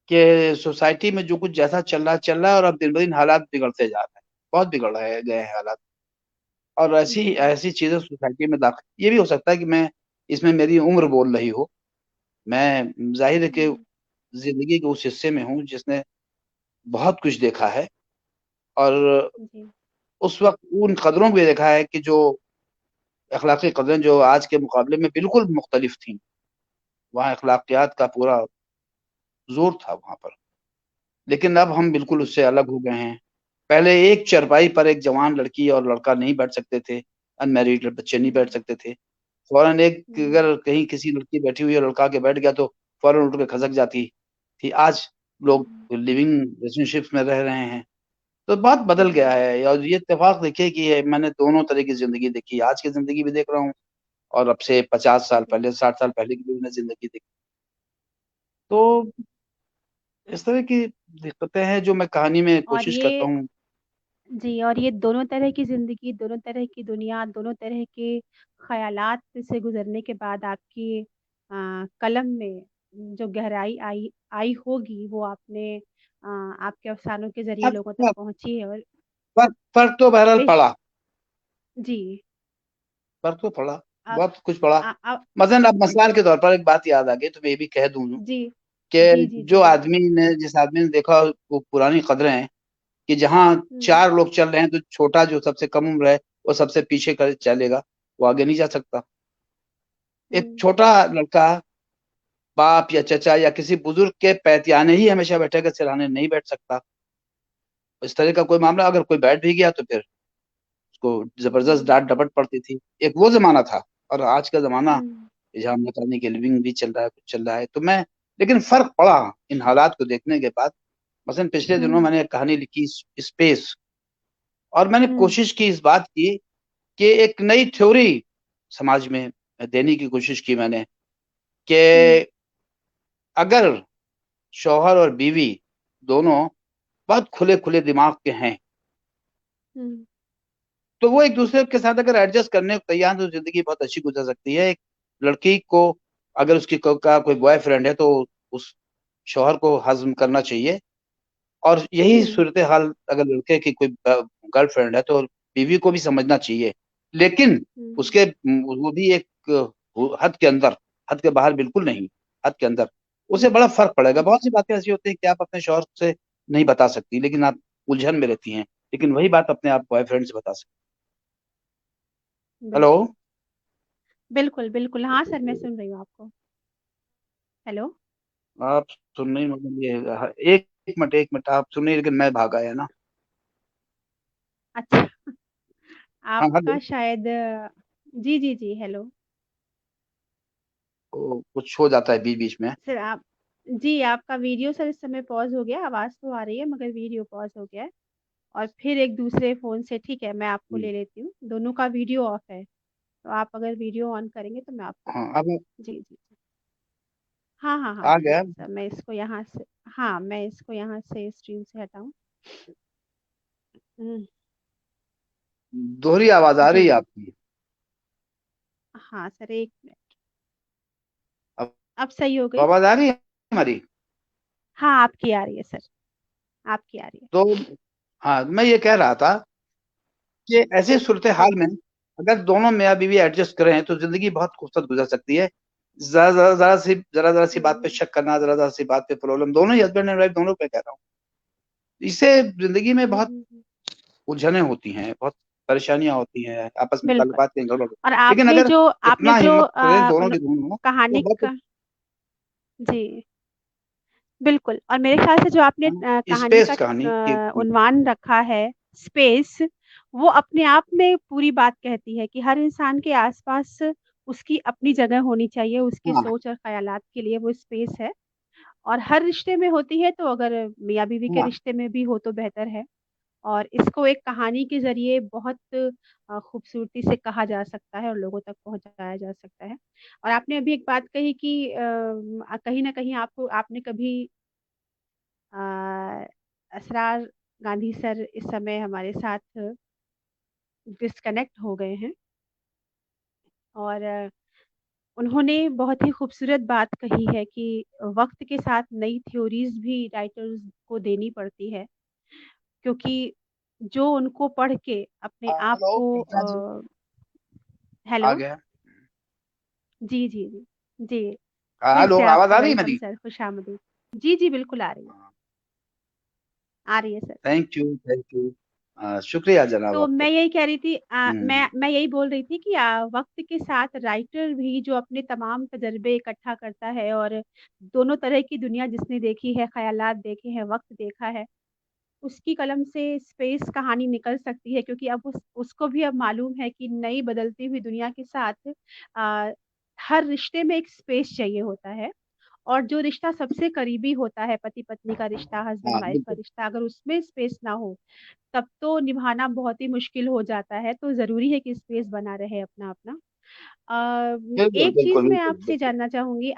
कि सोसाइटी में जो कुछ जैसा चल रहा है और अब दिन-ब-दिन हालात बिगड़ते जा रहे हैं। बहुत बिगड़ रहे गए हैं हालात। और ऐसी जी, ऐसी चीज़ें सोसाइटी में दाख़िल, ये भी हो सकता है कि मैं इसमें मेरी उम्र बोल रही हो। मैं ज़ाहिर है कि हुँ, ज़िंदगी के उस हिस्से में हूँ जिसने बहुत कुछ देखा है, और जी, उस वक़्त उन कदरों को भी देखा है कि जो अखलाकी कदरें जो आज के मुकाबले में बिल्कुल मुख्तलिफ थीं। वहाँ अखलाकियात का पूरा ज़ोर था वहाँ पर। लेकिन अब हम बिल्कुल उससे अलग हो गए हैं। पहले एक चारपाई पर एक जवान लड़की और लड़का नहीं बैठ सकते थे, अनमैरिड बच्चे नहीं बैठ हुँ, सकते थे। फ़ौरन एक हुँ, अगर कहीं किसी लड़की बैठी हुई है, लड़का आके बैठ गया तो फ़ौरन उठ के खसक जाती थी। आज लोग हुँ, लिविंग रिलेशनशिप्स में रह रहे हैं। तो बहुत बदल गया जी, है, और ये इत्तेफ़ाक देखिए कि ये मैंने दोनों तरह की ज़िंदगी देखी है। आज की ज़िंदगी भी देख रहा हूँ, और अब से 50 साल जी, पहले, 60 साल पहले की भी मैंने ज़िंदगी देखी। तो जी। इस तरह की दिक्कतें हैं जो मैं कहानी में और कोशिश करता ये हूँ। जी, और ये दोनों तरह की ज़िंदगी, दोनों तरह की दुनिया, दोनों तरह के ख़यालात से गुज़रने के बाद आपकी कलम में जो गहराई आई आई होगी, वो आपके अफ़सानों के ज़रिए फ़र्क लोगों तक पहुँची है और फ़र्क फ़र्क तो बहरहाल बेश पड़ा, जी। फ़र्क तो पड़ा, अब बहुत कुछ पड़ा। अ, मसलन अब मिसाल के तौर पर एक बात याद आ गई तो मैं ये भी कह दूँ जी। जी, कि जी, जी, जो बिल्कुल। जिस आदमी ने देखा वो पुरानी कदरें हैं कि जहाँ हुँ, 4 लोग चल रहे हैं तो छोटा जो सबसे कम उम्र है, वो सबसे पीछे कर चलेगा, वो आगे नहीं जा सकता। एक हुँ, छोटा लड़का बाप या चचा या किसी बुजुर्ग के पैतियाने ही हमेशा बैठेगा, सिरहाने नहीं बैठ सकता। इस तरह का कोई मामला अगर कोई बैठ भी गया तो फिर उसको ज़बरदस्त हुँ, डाँट-डपट पड़ती थी। एक वो ज़माना था, और आज का ज़माना हुँ, जहाँ मैकेनिक लिविंग भी चल रहा है, कुछ चल रहा है। तो मैं लेकिन फ़र्क पड़ा इन हालात को देखने के बाद। मसलन पिछले दिनों हुँ, मैंने एक कहानी लिखी स्पेस, और मैंने हुँ, कोशिश की इस बात की कि एक नई थ्योरी समाज में देने की कोशिश की मैंने कि हुँ, अगर शौहर और बीवी दोनों बहुत खुले-खुले दिमाग के हैं, हुँ, तो वो एक-दूसरे के साथ अगर एडजस्ट करने को तैयार हैं, तो ज़िंदगी बहुत अच्छी गुज़र सकती है। एक लड़की को अगर उसकी का कोई बॉयफ्रेंड है, तो उस शौहर को हज़्म करना चाहिए, और यही हुँ, सूरत-ए-हाल अगर लड़के की कोई गर्लफ्रेंड है, तो बीवी को भी समझना चाहिए। लेकिन हुँ, उसके वो भी एक हद के अंदर, हद के बाहर बिल्कुल नहीं, हद के अंदर। उससे हुँ, बड़ा फ़र्क पड़ेगा। हुँ, बहुत सी बातें ऐसी होती हैं कि आप अपने शौहर से नहीं बता सकती, लेकिन आप उलझन में रहती हैं। लेकिन वही बात अपने आप बॉयफ्रेंड से बता सकती। हेलो? बिल्कुल। बिल्कुल, बिल्कुल। हाँ सर, मैं सुन रही हूँ आपको। हेलो? आप सुन नहीं, मतलब ये एक मिनट आप सुनिए, लेकिन मैं भाग आया ना। अच्छा, हाँ, हेलो। आपका शायद जी, जी, जी, हेलो। वो कुछ हो जाता है बीच-बीच में। सर आप जी, आपका वीडियो सर इस समय पॉज़ हो गया, आवाज़ तो आ रही है मगर वीडियो पॉज़ हो गया है और फिर एक दूसरे फ़ोन से ठीक है, मैं आपको हुँ, ले लेती हूँ। दोनों का वीडियो ऑफ है, तो आप अगर वीडियो ऑन करेंगे तो मैं आपको हाँ, दूँगी। अब जी, जी, जी। हाँ, हाँ, हाँ, आ ठीक गया। है सर, मैं इसको यहाँ से हाँ, मैं इसको यहाँ से स्ट्रीम से हटाऊँ। हुँ, दोहरी आवाज़ आ जी, रही है जी। आपकी। हाँ सर, 1 मिनट। अब अब सही हो गई? आवाज़ आ रही है हमारी? हाँ, आपकी आ रही है सर, आपकी आ रही है। तो हाँ, मैं ये कह रहा था कि ऐसे सूरत-ए-हाल जी, में अगर दोनों मियाँ-बीवी एडजस्ट करें, तो ज़िंदगी बहुत खूबसूरत गुज़र सकती है। ज़रा-ज़रा सी बात पे हुँ, शक करना, ज़रा-ज़रा सी बात पे प्रॉब्लम, दोनों ही हस्बैंड एंड वाइफ दोनों पे कह रहा हूँ। इससे ज़िंदगी में हुँ, बहुत हुँ, हुँ। उलझनें होती हैं, बहुत परेशानियाँ होती हैं, आपस में बिल्कुल ताल्लुकात कहीं गड़बड़ हो। और लेकिन अगर आपने इतना जो हिम्मत करें दोनों उन के दोनों, तो कहानी बहुत का जी, बिल्कुल और मेरे ख़्याल से जो आपने कहानी का स्पेस कहानी की उन्वान रखा है स्पेस, वो अपने आप में पूरी बात कहती है कि हर इंसान के आस-पास उसकी अपनी जगह होनी चाहिए, उसके हाँ, सोच और ख़यालात के लिए वो स्पेस है और हर रिश्ते में होती है, तो अगर मियाँ-बीवी के हाँ। रिश्ते में भी हो तो बेहतर है। और इसको एक कहानी के ज़रिए बहुत खूबसूरती से कहा जा सकता है और लोगों तक पहुँचाया जा सकता है। और आपने अभी एक बात कही कि कहीं न कहीं आपने कभी अ, असरार गांधी सर इस समय हमारे साथ डिस्कनेक्ट हो गए हैं और उन्होंने बहुत ही खूबसूरत बात कही है कि वक़्त के साथ नई थ्योरीज़ भी राइटर्स को देनी पड़ती है, क्योंकि जो उनको पढ़ के अपने आप हेलो, को कविता जी, आ हेलो? गया। जी, जी, जी। जी, फिर हेलो, से आवाज़ आपका आ रही है वेलकम मेरी? सर, खुशामदीद। जी, जी, बिल्कुल आ रही है। आ रही है sir. Thank you, thank you. शुक्रिया जनाब तो मैं आपका। यही कह रही थी हुँ। मैं यही बोल रही थी कि वक़्त के साथ राइटर भी जो अपने तमाम तज़र्बे इकट्ठा करता है और दोनों तरह की दुनिया जिसने देखी है, ख़यालात देखे हैं, वक़्त देखा है, उसकी कलम से स्पेस कहानी निकल सकती है, क्योंकि अब उसको भी अब मालूम है कि नई बदलती हुई दुनिया के साथ अ, हर रिश्ते में एक स्पेस चाहिए होता है और जो रिश्ता सबसे करीबी होता है, पति-पत्नी का रिश्ता, हाँ, हस्बैंड-वाइफ का बिल्कुल। रिश्ता, अगर उसमें स्पेस ना हो, तब तो निभाना बहुत ही मुश्किल हो जाता है, तो ज़रूरी है कि स्पेस बना रहे अपना-अपना। बिल्कुल, एक चीज़ बिल्कुल, मैं बिल्कुल, आपसे बिल्कुल। जानना चाहूँगी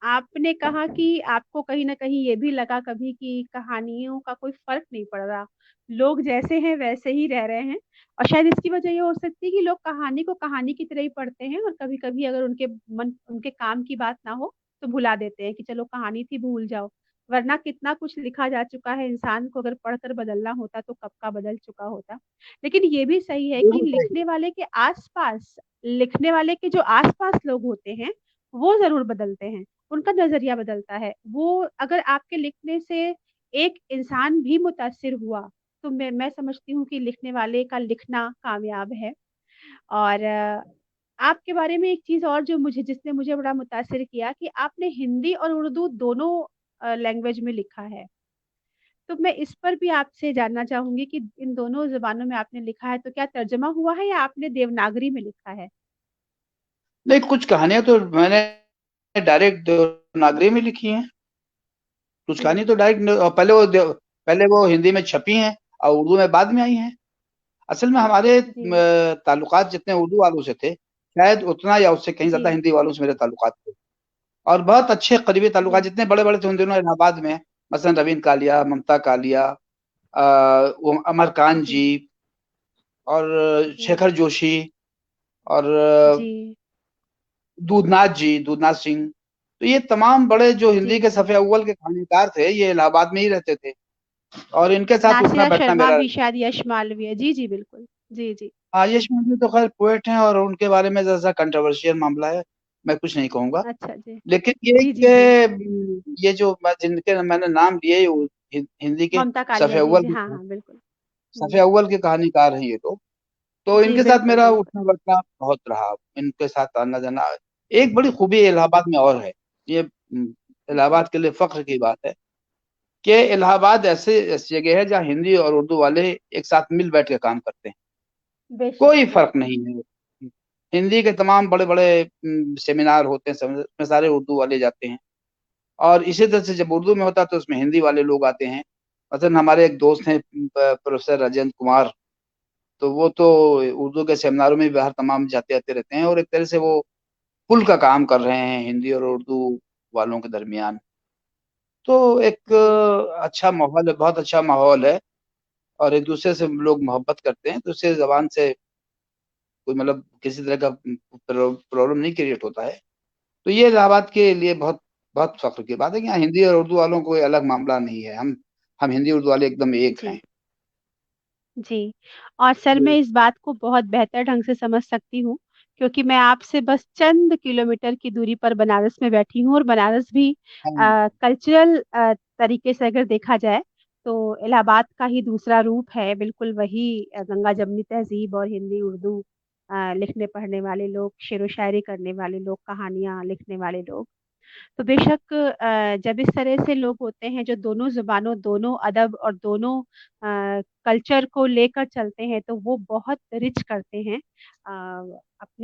आपने कहा कि आपको कहीं न कहीं ये भी लगा कभी कि कहानियों का कोई फ़र्क नहीं पड़ रहा। लोग जैसे हैं वैसे ही रह रहे हैं और शायद इसकी वजह ये हो सकती है कि लोग कहानी को कहानी की तरह ही पढ़ते हैं और कभी-कभी अगर उनके काम की बात ना हो, तो भुला देते हैं कि चलो कहानी थी भूल जाओ। वरना कितना कुछ लिखा जा चुका है, इंसान को अगर पढ़कर बदलना होता तो कब का बदल चुका होता। लेकिन ये भी सही है कि बिल्कुल सही। लिखने वाले के जो आस-पास लोग होते हैं, वो ज़रूर बदलते हैं, उनका नज़रिया बदलता है। वो अगर आपके लिखने से एक इंसान भी मुतासिर हुआ, तो मैं समझती हूँ कि लिखने वाले का लिखना कामयाब है। और आपके बारे में एक चीज़ और जो जिसने मुझे बड़ा मुतासिर किया कि आपने हिंदी और उर्दू दोनों लैंग्वेज में लिखा है। तो मैं इस पर भी आपसे जानना चाहूँगी कि इन दोनों ज़ुबानों में आपने लिखा है, तो क्या तर्जुमा हुआ है या आपने देवनागरी में लिखा है? नहीं, कुछ कहानियाँ तो मैंने डायरेक्ट देवनागरी में लिखी हैं। कुछ कहानी हुँ, तो डायरेक्ट पहले वो हिंदी में छपी हैं और उर्दू में बाद में आई हैं। असल में हमारे जी, ताल्लुकात जितने उर्दू वालों से थे, शायद उतना या उससे कहीं ज़्यादा जी, हिंदी वालों से मेरे ताल्लुकात थे। और बहुत अच्छे करीबी ताल्लुकात जी, जितने बड़े-बड़े थे उन दिनों इलाहाबाद में, मसलन रवीन कालिया, ममता कालिया, वो अमर कान जी, जी और जी, शेखर जोशी और जी, दूधनाथ सिंह। तो ये तमाम बड़े जो हिंदी जी, के जी। सफ़े अव्वल के कहानीकार थे, ये इलाहाबाद में ही रहते थे और इनके साथ नासिरा उठना-बैठना शर्मा मेरा भी रहता था। शायद यश मालवीय जी, जी, बिल्कुल। जी, जी। हाँ, यश मंजू तो खैर पोएट हैं और उनके बारे में ज़रा-सा कंट्रोवर्शियल मामला है, मैं कुछ नहीं कहूँगा। अच्छा जी। लेकिन ये जी, जी, जी। कि ये जो जिनके मैंने नाम लिए वो हिंदी के ममता सफ़े कालिया जी, अव्वल जी। के हाँ, हाँ, बिल्कुल। सफ़े हुँ। अव्वल के कहानीकार हैं ये तो। तो जी, इनके साथ बिल्कुल, मेरा बिल्कुल। उठना-बैठना बहुत रहा, इनके साथ आना-जाना। एक बड़ी खूबी इलाहाबाद में और है, ये जी, इलाहाबाद के लिए फ़ख्र की बात है कि इलाहाबाद ऐसी जगह है जहाँ हिंदी और उर्दू वाले एक साथ मिल-बैठ के काम करते हैं। बेशक, कोई फ़र्क बेशक। नहीं है। हिंदी के तमाम बड़े-बड़े सेमिनार होते हैं, उसमें सारे उर्दू वाले जाते हैं और इसी तरह से जब उर्दू में होता है तो उसमें हिंदी वाले लोग आते हैं। मसलन हमारे एक दोस्त हैं प्रोफ़ेसर राजेंद्र कुमार, तो वो तो उर्दू के सेमिनारों में भी हर तमाम जाते-आते रहते हैं और एक तरह से वो पुल का काम कर रहे हैं हिंदी और उर्दू वालों के दरमियान। तो एक जी, अच्छा माहौल है, बहुत अच्छा माहौल है और एक-दूसरे से लोग मोहब्बत करते हैं, तो इससे ज़बान से कोई मतलब किसी तरह का प्रॉब्लम नहीं क्रिएट होता है। तो ये इलाहाबाद के लिए बहुत बहुत फ़ख्र की बात है कि यहाँ हिंदी और उर्दू वालों को कोई अलग मामला नहीं है। हम हिंदी-उर्दू वाले एकदम एक हैं। जी, जी। और सर मैं जी। इस बात को बहुत बेहतर ढंग से समझ सकती हूँ, क्योंकि मैं आपसे बस चंद किलोमीटर की दूरी पर बनारस में बैठी हूँ और बनारस भी हाँ, कल्चरल तरीके से अगर देखा जाए, तो इलाहाबाद का ही दूसरा रूप है, बिल्कुल वही गंगा-जमुनी तहज़ीब और हिंदी-उर्दू लिखने-पढ़ने वाले लोग, शेरो-शायरी करने वाले लोग, कहानियाँ लिखने वाले लोग। तो बेशक जब इस तरह से लोग होते हैं जो दोनों ज़ुबानों, दोनों अदब और दोनों कल्चर को लेकर चलते हैं, तो वो बहुत रिच करते हैं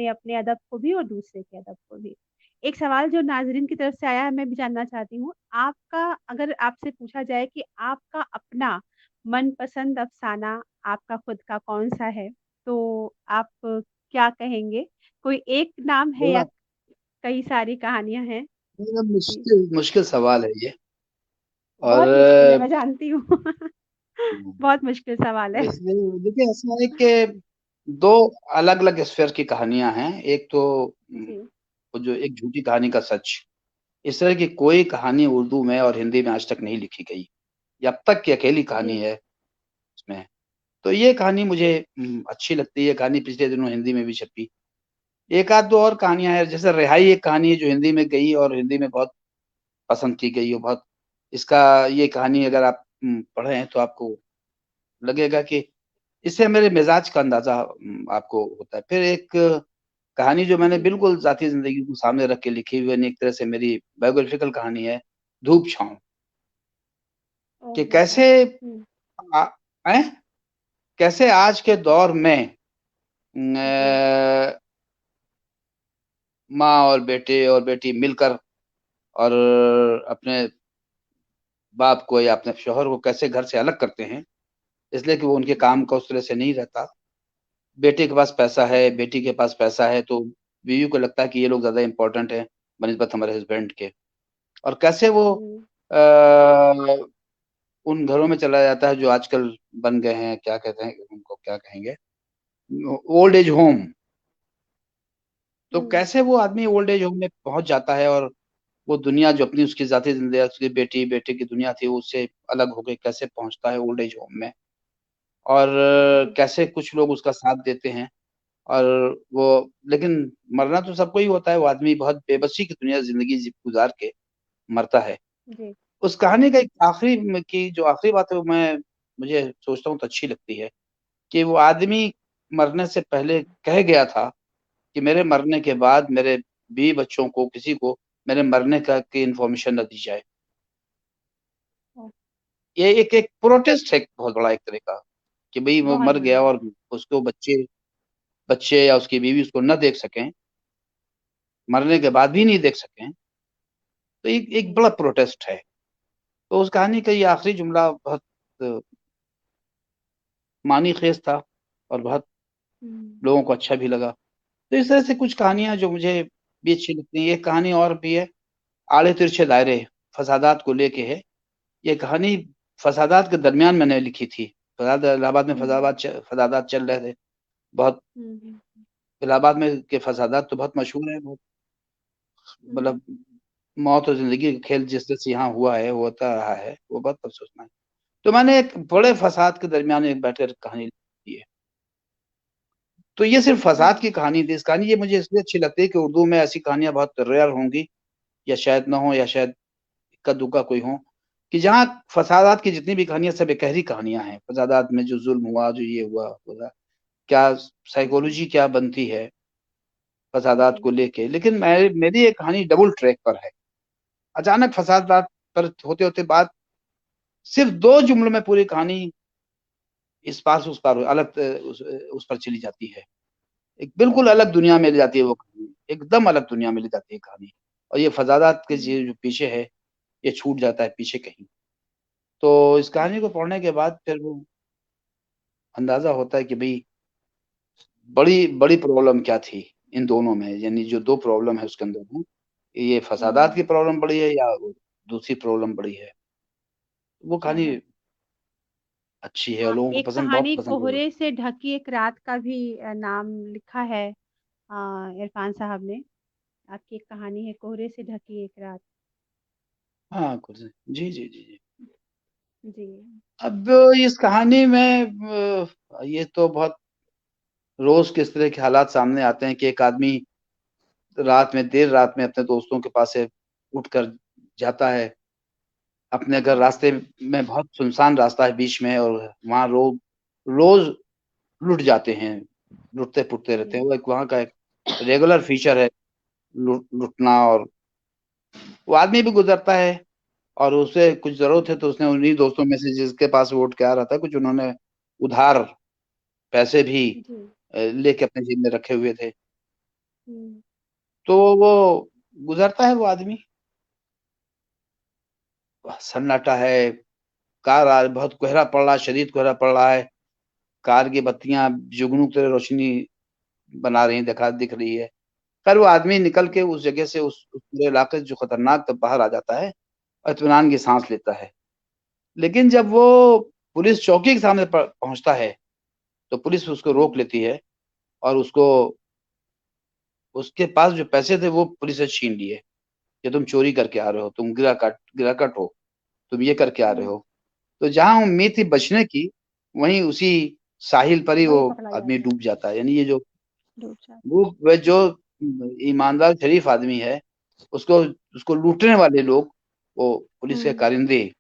अपने अदब को भी और दूसरे के अदब को भी। एक सवाल जो नाज़रीन की तरफ से आया है, मैं भी जानना चाहती हूँ, आपका अगर आपसे पूछा जाए कि आपका अपना मनपसंद अफ़साना आपका खुद का कौन-सा है, तो आप क्या कहेंगे? कोई एक नाम है या बड़ा कई सारी कहानियाँ हैं? बड़ा जी, मुश्किल मुश्किल सवाल है ये। और बहुत मुश्किल है, मैं जानती हूँ। हम्म, बहुत मुश्किल सवाल है। इसलिए देखिए ऐसा है कि दो अलग अलग स्फीयर की कहानियां हैं। एक तो जी, वो जो एक झूठी कहानी का सच, इस तरह की कोई कहानी उर्दू में और हिंदी में आज तक नहीं लिखी गई, ये अब तक की अकेली कहानी जी, है इसमें। तो ये कहानी मुझे अच्छी लगती है। कहानी पिछले दिनों हिंदी में भी छपी। एक आध दो और कहानियां हैं, जैसे रिहाई एक कहानी है जो हिंदी में गई और हिंदी में बहुत पसंद की गई, और बहुत इसका ये कहानी अगर आप पढ़े हैं तो आपको लगेगा कि इससे मेरे मिजाज का अंदाजा आपको होता है। फिर एक कहानी जो मैंने जी। बिल्कुल ज़ाती ज़िंदगी को सामने रख के लिखी हुई है, एक तरह से मेरी बायोग्राफिकल कहानी है, धूप छाँव, कि ओहो हो! कैसे हुँ, आ हैं? कैसे आज के दौर में जी, माँ और बेटे और बेटी मिलकर और अपने बाप को या अपने शौहर को कैसे घर से अलग करते हैं, इसलिए कि वो उनके काम जी, का उस तरह से नहीं रहता। बेटे के पास पैसा है, जी, बेटी के पास पैसा है, तो बीवी को लगता है कि ये लोग ज़्यादा इम्पोर्टेंट हैं बनिस्बत हमारे हस्बैंड के। और कैसे वो हुँ, अ, उन घरों में चला जाता है जो आजकल बन गए हैं, क्या कहते हैं उनको, क्या कहेंगे? Old age home. तो हुँ, कैसे वो आदमी ओल्ड एज होम में पहुँच जाता है और वो दुनिया जो अपनी उसकी ज़ाती ज़िंदगी, उसकी बेटे की दुनिया थी, उससे अलग होके कैसे पहुँचता है ओल्ड एज होम में, और जी, कैसे कुछ लोग उसका साथ देते हैं। और वो, लेकिन मरना तो सबको ही होता है, वो आदमी बहुत बेबसी की दुनिया ज़िंदगी गुज़ार के मरता है। जी, उस कहानी का एक आखिरी में की जो आखिरी बात है वो मैं मुझे सोचता हूँ तो अच्छी लगती है, कि वो आदमी मरने से पहले कह गया था कि मेरे मरने के बाद मेरे बीवी बच्चों को, किसी को मेरे मरने का की इन्फॉर्मेशन ना दी जाए। ओह! ये एक प्रोटेस्ट है बहुत बड़ा एक तरह का, कि भई वो बहुत मर गया बड़ा। और उसको बच्चे बच्चे या उसकी बीवी उसको ना देख सकें, मरने के बाद भी नहीं देख सकें, तो एक एक जी, बड़ा प्रोटेस्ट है। तो उस कहानी का ये आखिरी जुमला बहुत अ, मानी-ख़ेज़ था और बहुत हुँ, लोगों को अच्छा भी लगा। तो इस तरह से कुछ कहानियाँ जो मुझे भी अच्छी लगती हैं। एक कहानी और भी है, आड़े तिरछे दायरे, फसादात को लेके है। ये कहानी फसादात के दरमियान मैंने लिखी थी। इलाहाबाद में हुँ, फसादात चल रहे थे। बहुत हुँ, हुँ, इलाहाबाद में के फसादात तो बहुत मशहूर हैं, बहुत हुँ, मतलब मौत और ज़िंदगी का खेल जिस तरह से यहाँ हुआ है, होता रहा है, वो बहुत अफ़सोसनाक है। तो मैंने एक बड़े फसाद के दरमियान एक बैठकर कहानी लिखी है। तो ये सिर्फ़ फसाद हुँ, की कहानी थी। इस कहानी ये मुझे इसलिए अच्छी लगती है कि उर्दू में ऐसी कहानियाँ बहुत रेयर होंगी, या शायद ना हो, या शायद इक्का-दुक्का कोई हो, कि जहाँ फसादात की जितनी भी कहानियाँ सब एकहरी कहानियाँ हैं। फसादात में जो ज़ुल्म हुआ, जो ये हुआ, क्या जी, साइकोलॉजी क्या बनती है फसादात जी, को लेके। लेकिन मेरी एक कहानी डबल ट्रैक पर है। अचानक फसादात पर होते-होते बात सिर्फ़ 2 जुमलों में पूरी कहानी इस पार से उस पार अलग उस पर चली जाती है। एक बिल्कुल अलग दुनिया में ले जाती है वो कहानी, एकदम अलग दुनिया में ले जाती है कहानी। और ये फसादात के हुँ, जो पीछे है, ये छूट जाता है पीछे कहीं। तो इस कहानी को पढ़ने के बाद फिर वो अंदाज़ा होता है कि भई बड़ी बड़ी प्रॉब्लम क्या थी इन दोनों में, यानी जो 2 प्रॉब्लम है उसके अंदर में, ये फसादात की हुँ, प्रॉब्लम बड़ी है या वो दूसरी प्रॉब्लम बड़ी है। वो क्या कहानी बात! अच्छी है और लोगों को एक पसंद, बहुत कहानी पसंद है। कोहरे से ढकी एक रात का भी नाम लिखा है इरफ़ान साहब ने। आपकी एक कहानी है कोहरे से ढकी एक रात। हाँ, कुछ जी, जी, जी, जी। जी, अब इस कहानी में ये तो बहुत रोज़ किस तरह के हालात सामने आते हैं कि एक आदमी देर रात में अपने दोस्तों के पास से उठकर जाता है। अपने घर जी, रास्ते में बहुत सुनसान रास्ता है बीच में, और वहाँ लोग रोज़ लुट जाते हैं, लुटते-पुटते रहते हैं। जी, वो एक वहाँ का एक रेगुलर फीचर है लुटना और वो आदमी भी गुजरता है और उसे कुछ जरूरत है तो उसने उन्हीं दोस्तों में से जिसके पास वोट के आ रहा था, कुछ उन्होंने उधार पैसे भी जी। लेके अपने जेब में रखे हुए थे। हम्म। तो वो गुजरता है वो आदमी, सन्नाटा है, बहुत कोहरा पड़ रहा है, शदीद कोहरा पड़ रहा है, कार की बत्तियां जुगनू की तरह रोशनी बना रही दिख रही है। खैर वो आदमी निकल के उस जगह से, उस पूरे इलाके से जो खतरनाक, तब बाहर आ जाता है और इत्मीनान की सांस लेता है। लेकिन जब वो पुलिस चौकी के सामने पहुंचता है तो पुलिस उसको रोक लेती है और उसको, उसके पास जो पैसे थे वो पुलिस ने छीन लिए कि तुम चोरी करके आ रहे हो, तुम गिराकट हो, तुम ये करके आ रहे हम्म। हो। तो जहां उम्मीद थी बचने की, वहीं उसी साहिल पर ही वो वही पकड़ा आदमी जाता है। डूब जाता है। यानी ये जो डूब जाता वो जो ईमानदार शरीफ आदमी है, उसको उसको लूटने वाले लोग, वो है। पुलिस के कारिंदे,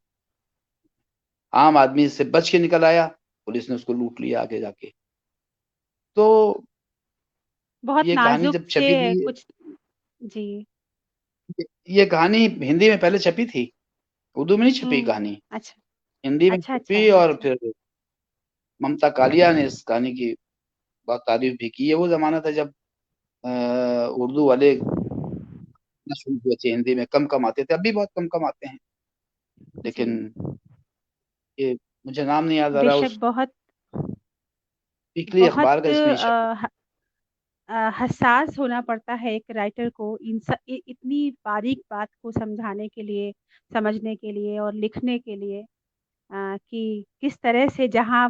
आम आदमी से बच के निकल आया, पुलिस ने उसको लूट लिया आगे जाके। तो बहुत ये कहानी नाजुक जब से छपी थी, कुछ। जी। ये कहानी हिंदी में पहले छपी थी, उर्दू में नहीं छपी हम्म। कहानी। अच्छा। हिंदी में अच्छा अच्छा छपी और अच्छा। फिर ममता कालिया ने इस कहानी की बहुत तारीफ भी की है। वो जमाना था जब उर्दू वाले ना शुरू हुए थे, हिंदी में कम कम आते थे, अभी बहुत कम कम आते हैं। जी। लेकिन ये मुझे नाम नहीं याद आ रहा, बेशक उस बहुत वीकली बहुत अखबार का इसमें ही छपी। हसास होना पड़ता है एक राइटर को इतनी बारीक बात को समझाने के लिए, समझने के लिए और लिखने के लिए, कि किस तरह से जहाँ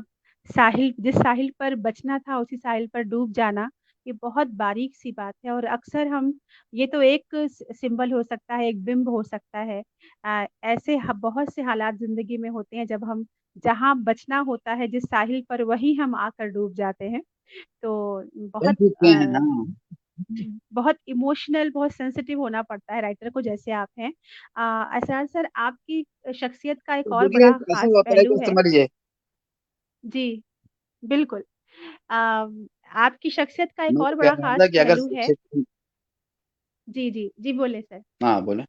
साहिल, जिस साहिल पर बचना था उसी साहिल पर डूब जाना, ये बहुत बारीक सी बात है। और अक्सर हम, ये तो एक सिंबल हो सकता है, एक बिंब हो सकता है। ऐसे बहुत से हालात जिंदगी में होते हैं जब हम जहाँ बचना होता है जिस साहिल पर, वही हम आकर डूब जाते हैं। तो कह बहुत चुके हैं, हाँ। बहुत इमोशनल, बहुत सेंसिटिव होना पड़ता है राइटर को, जैसे आप हैं। असरार सर, आपकी शख्सियत का एक तो और देखिए बड़ा ऐसा खास होता है पहलू कि है। समझिए, जी, बिल्कुल। आ, आपकी शख्सियत का एक मैं और कह बड़ा रहा था खास कि अगर पहलू है। शिक्षक, जी जी जी, बोले सर। हाँ बोले,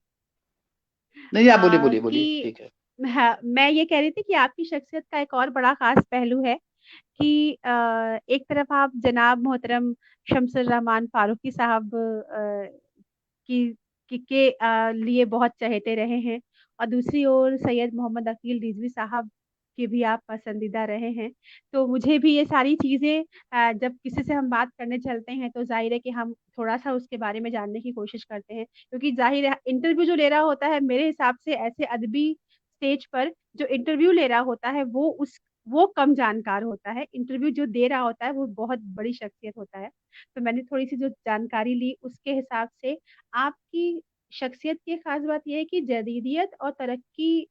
नहीं आप बोलिए बोलिए बोलिए, कि ठीक है। हाँ, मैं ये कह रही थी कि आपकी शख्सियत का एक और बड़ा खास पहलू है कि एक तरफ आप जनाब मोहतरम शमसुर रहमान फारूकी साहब की के लिए बहुत चहेते रहे हैं, और दूसरी ओर सैयद मोहम्मद अकील रिजवी साहब के भी आप पसंदीदा रहे हैं। तो मुझे भी ये सारी चीज़ें, जब किसी से हम बात करने चलते हैं तो जाहिर है कि हम थोड़ा सा उसके बारे में जानने की कोशिश करते हैं, क्योंकि जाहिर है इंटरव्यू जो ले रहा होता है, मेरे हिसाब से ऐसे अदबी स्टेज पर जो इंटरव्यू ले रहा होता है वो कम जानकार होता है। इंटरव्यू जो दे रहा होता है वो बहुत बड़ी शख्सियत होता है। तो मैंने थोड़ी सी जो जानकारी ली उसके हिसाब से, आपकी शख्सियत की खास बात यह है कि जदीदियत और तरक्की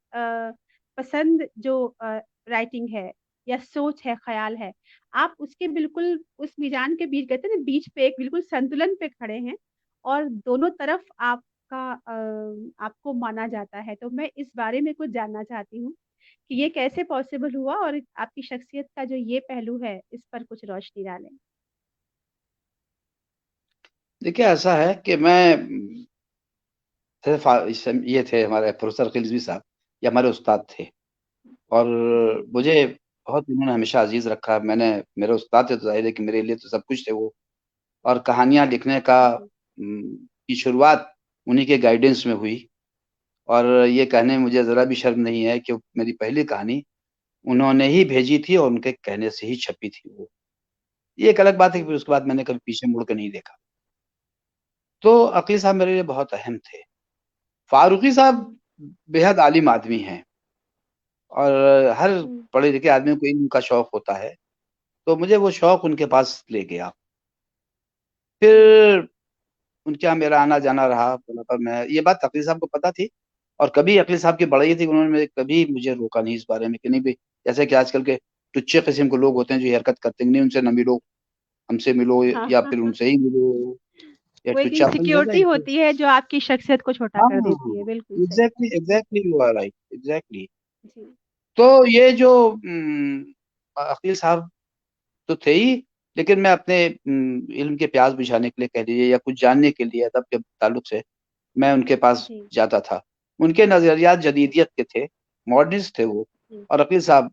पसंद जो राइटिंग है या सोच है, ख्याल है, आप उसके बिल्कुल उस मीजान के बीच, कहते हैं ना, बीच पे एक बिल्कुल संतुलन पे खड़े हैं, और दोनों तरफ आपको माना जाता है। तो मैं इस बारे में कुछ जानना चाहती हूँ कि ये कैसे पॉसिबल हुआ, और आपकी शख्सियत का जो ये पहलू है इस पर कुछ रोशनी डालें। देखिए ऐसा है कि मैं ये थे हमारे प्रोफेसर खिलजी साहब, ये हमारे उस्ताद थे और जी। मुझे बहुत उन्होंने हमेशा अजीज रखा। मैंने, मेरे उस्ताद थे तो जाहिर है कि मेरे लिए तो सब कुछ थे वो। और कहानियां लिखने का जी। की शुरुआत उन्हीं के गाइडेंस में हुई। और ये कहने में मुझे ज़रा भी शर्म नहीं है कि मेरी पहली कहानी उन्होंने ही भेजी थी और उनके कहने से ही छपी थी वो। ये एक अलग बात है कि जी। फिर उसके बाद मैंने कभी पीछे मुड़ के नहीं देखा। तो अकील साहब मेरे लिए बहुत अहम थे। फारूकी साहब हम्म। बेहद आलिम आदमी हैं और हर हम्म। पढ़े लिखे आदमी को इल्म का शौक होता है। तो मुझे वो शौक उनके पास ले गया। हम्म। फिर उनके यहाँ मेरा आना जाना रहा, बोला पर मैं, ये बात अकील साहब को पता थी और कभी अकील साहब की बड़ाई थी, उन्होंने कभी मुझे रोका नहीं इस बारे में कि नहीं भी, जैसे कि आजकल के टुच्चे किस्म के लोग होते हैं जो ये हरकत करते हैं, नहीं उनसे न मिलो, हमसे मिलो हाँ या हाँ फिर हाँ। उनसे ही मिलो। ये वो एक टुच्चापन जो है ना इनसिक्योरिटी इनको, होती है जो आपकी शख्सियत को छोटा हाँ कर देती है, बिल्कुल सही। Exactly exactly, you are right, exactly. जी। तो ये जो अकील साहब तो थे ही, लेकिन मैं अपने इल्म के प्यास बुझाने के लिए कह लीजिए या कुछ जानने के लिए अदब के ताल्लुक से मैं उनके पास जी जाता था। उनके नजरियात जदीदियत के थे, मॉडर्निस्ट थे वो। जी और अकील साहब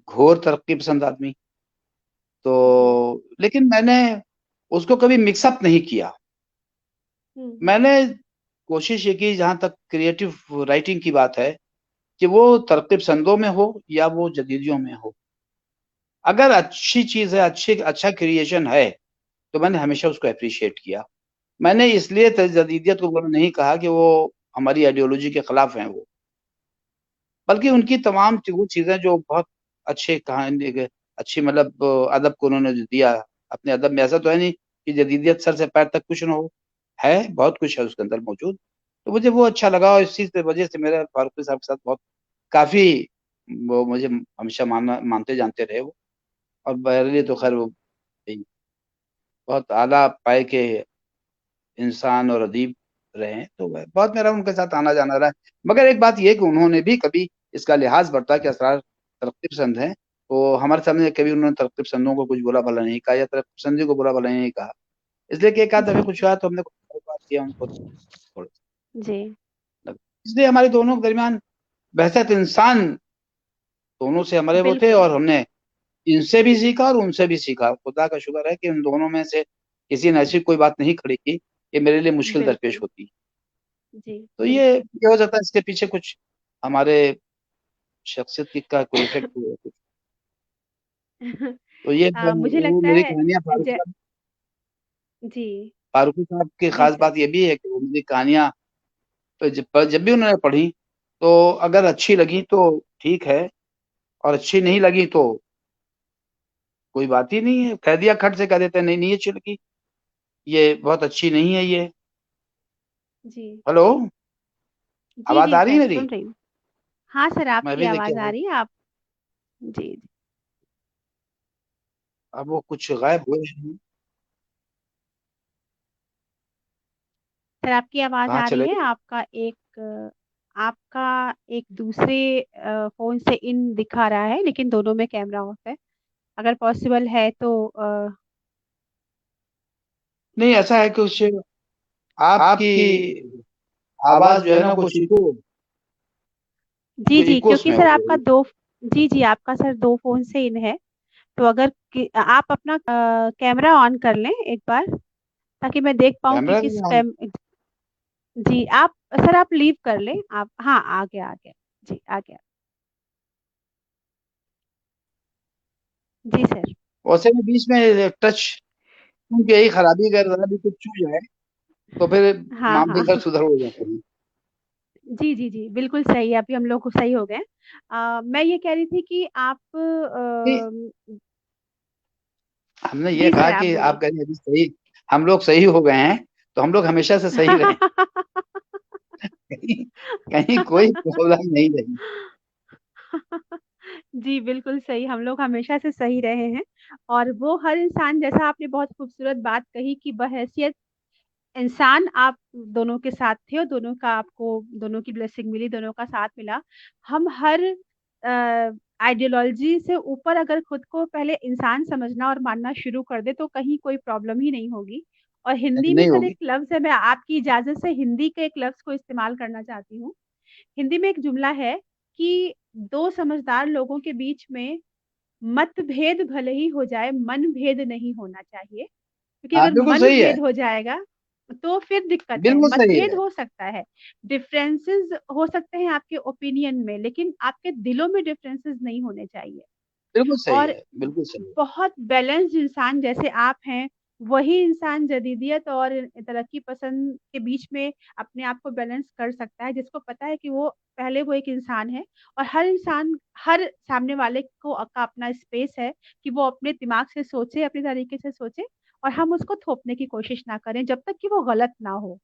घोर तरक्की पसंद आदमी। जी। तो लेकिन मैंने उसको कभी मिक्सअप नहीं किया। हम्म मैंने कोशिश ये की, जहां तक क्रिएटिव राइटिंग की बात है, कि वो तरक्की पसंदों में हो या वो जदीदियों में हो, अगर अच्छी चीज है, अच्छा क्रिएशन है, तो मैंने हमेशा उसको अप्रिशिएट किया। मैंने इसलिए जदीदियत को बोला नहीं कहा कि वो हमारी आइडियोलॉजी के खिलाफ हैं वो, बल्कि उनकी तमाम वो चीजें जो बहुत अच्छे कहानी अच्छी मतलब अदब को उन्होंने जो दिया अपने अदब में, ऐसा तो है नहीं कि जदीदियत सर से पैर तक कुछ ना हो, है बहुत कुछ है उसके अंदर मौजूद। तो मुझे वो अच्छा लगा, और इसी वजह से मेरा फारूकी साहब के साथ बहुत काफी, वो मुझे हमेशा मानते जानते रहे वो। और मेरे लिए तो खैर वो बहुत आला पाए के इंसान और अदीब रहे हैं, तो बहुत मेरा उनके साथ आना जाना रहा है। मगर एक बात ये कि उन्होंने भी कभी इसका लिहाज बरता कि असरार तरक्की पसंद हैं, तो हमारे सामने कभी उन्होंने तरक्की पसंदों को कुछ बुरा भला नहीं कहा, या तरक्की पसंदी को बुरा भला नहीं कहा। इसलिए कि एक आध दफे जी कुछ हुआ तो हमने कुछ बात किया उनको, थोड़ा जी। सा लगा। इसलिए हमारे दोनों के दरमियान बहसत इंसान दोनों से हमारे वो थे, बिल्कुल। और हमने इनसे भी सीखा और उनसे भी सीखा। खुदा का शुक्र है कि उन दोनों में से किसी ने ऐसी कोई बात नहीं खड़ी की कि मेरे लिए मुश्किल दरपेश बिल्कुल। होती। जी तो बिल्कुल। ये हो जाता है, इसके पीछे कुछ हमारे शख्सियत की का कोई इफेक्ट हुआ है कुछ। तो ये मुझे वो लगता मेरी है कहानियां ज, जी फारूकी साहब की जी खास सर। बात ये भी है कि वो मेरी कहानियां जब भी उन्होंने पढ़ी, तो अगर अच्छी लगी तो ठीक है, और अच्छी नहीं लगी तो कोई बात ही नहीं है, कह दिया खट से कह देते हैं नहीं नहीं अच्छी लगी, ये बहुत अच्छी नहीं है ये। जी हेलो, जी आवाज जी आ रही है सर, मेरी? सुन रही हूँ। हाँ सर, मैं आपकी भी देखिए, आवाज आ रही है। आप जी जी। अब वो कुछ गायब हुए हैं। सर, आपकी आवाज कहाँ आ रही चले है। गए? आपका एक दूसरे फोन से इन दिखा रहा है, लेकिन दोनों में कैमरा ऑफ है। अगर पॉसिबल है तो नहीं, ऐसा है कि कुछ आपकी आवाज जो है ना कुछ जी जी, इको क्योंकि में सर हो आपका गई। दो जी जी, आपका सर दो फोन से इन है। तो अगर आप अपना कैमरा ऑन कर लें एक बार, ताकि मैं देख पाऊं कि कैमरा किस भी on- कैम जी आप सर, आप लीव कर लें आप। हाँ, आ गया आ गया। जी आ गया। जी सर। वैसे भी बीच में टच की यही खराबी, अगर जरा भी कुछ छू जाए तो फिर हाँ मामले हाँ। इधर सुधर हो जाते हैं। जी जी जी, बिल्कुल सही है। अभी हम लोग सही हो गए। मैं ये कह रही थी कि आप नहीं, हमने ये जी सर, कहा आप कि बोलिए। आप कह रहे हैं अभी सही, हम लोग सही हो गए हैं, तो हम लोग हमेशा से सही रहे। कहीं कहीं कोई प्रॉब्लम नहीं रही। जी बिल्कुल सही, हम लोग हमेशा से सही रहे हैं। और वो हर इंसान, जैसा आपने बहुत खूबसूरत बात कही कि बहैसियत इंसान आप दोनों के साथ थे, और दोनों का आपको दोनों की ब्लेसिंग मिली, दोनों का साथ मिला। हम हर आइडियोलॉजी से ऊपर अगर खुद को पहले इंसान समझना और मानना शुरू कर दे, तो कहीं कोई प्रॉब्लम ही नहीं होगी। और हिंदी नहीं, में नहीं सर एक होगी। लफ्ज है, मैं आपकी इजाजत से हिंदी के एक लफ्ज को इस्तेमाल करना चाहती हूँ। हिंदी में एक जुमला है कि दो समझदार लोगों के बीच में मतभेद भले ही हो जाए, मन भेद नहीं होना चाहिए। क्योंकि हाँ, अगर बिल्कुल मन सही है। भेद हो जाएगा तो फिर दिक्कत है। बिल्कुल सही मतभेद है। हो सकता है, डिफरेंसेस हो सकते हैं आपके ओपिनियन में, लेकिन आपके दिलों में डिफरेंसेस नहीं होने चाहिए। बिल्कुल सही और है। बिल्कुल सही है। बहुत बैलेंस्ड इंसान जैसे आप हैं, वही इंसान जदीदियत और तरक्की पसंद के बीच में अपने आप को बैलेंस कर सकता है, जिसको पता है कि वो पहले वो एक इंसान है। और हर इंसान, हर सामने वाले को का अपना स्पेस है कि वो अपने दिमाग से सोचे, अपने तरीके से सोचे, और हम उसको थोपने की कोशिश ना करें जब तक कि वो गलत ना हो।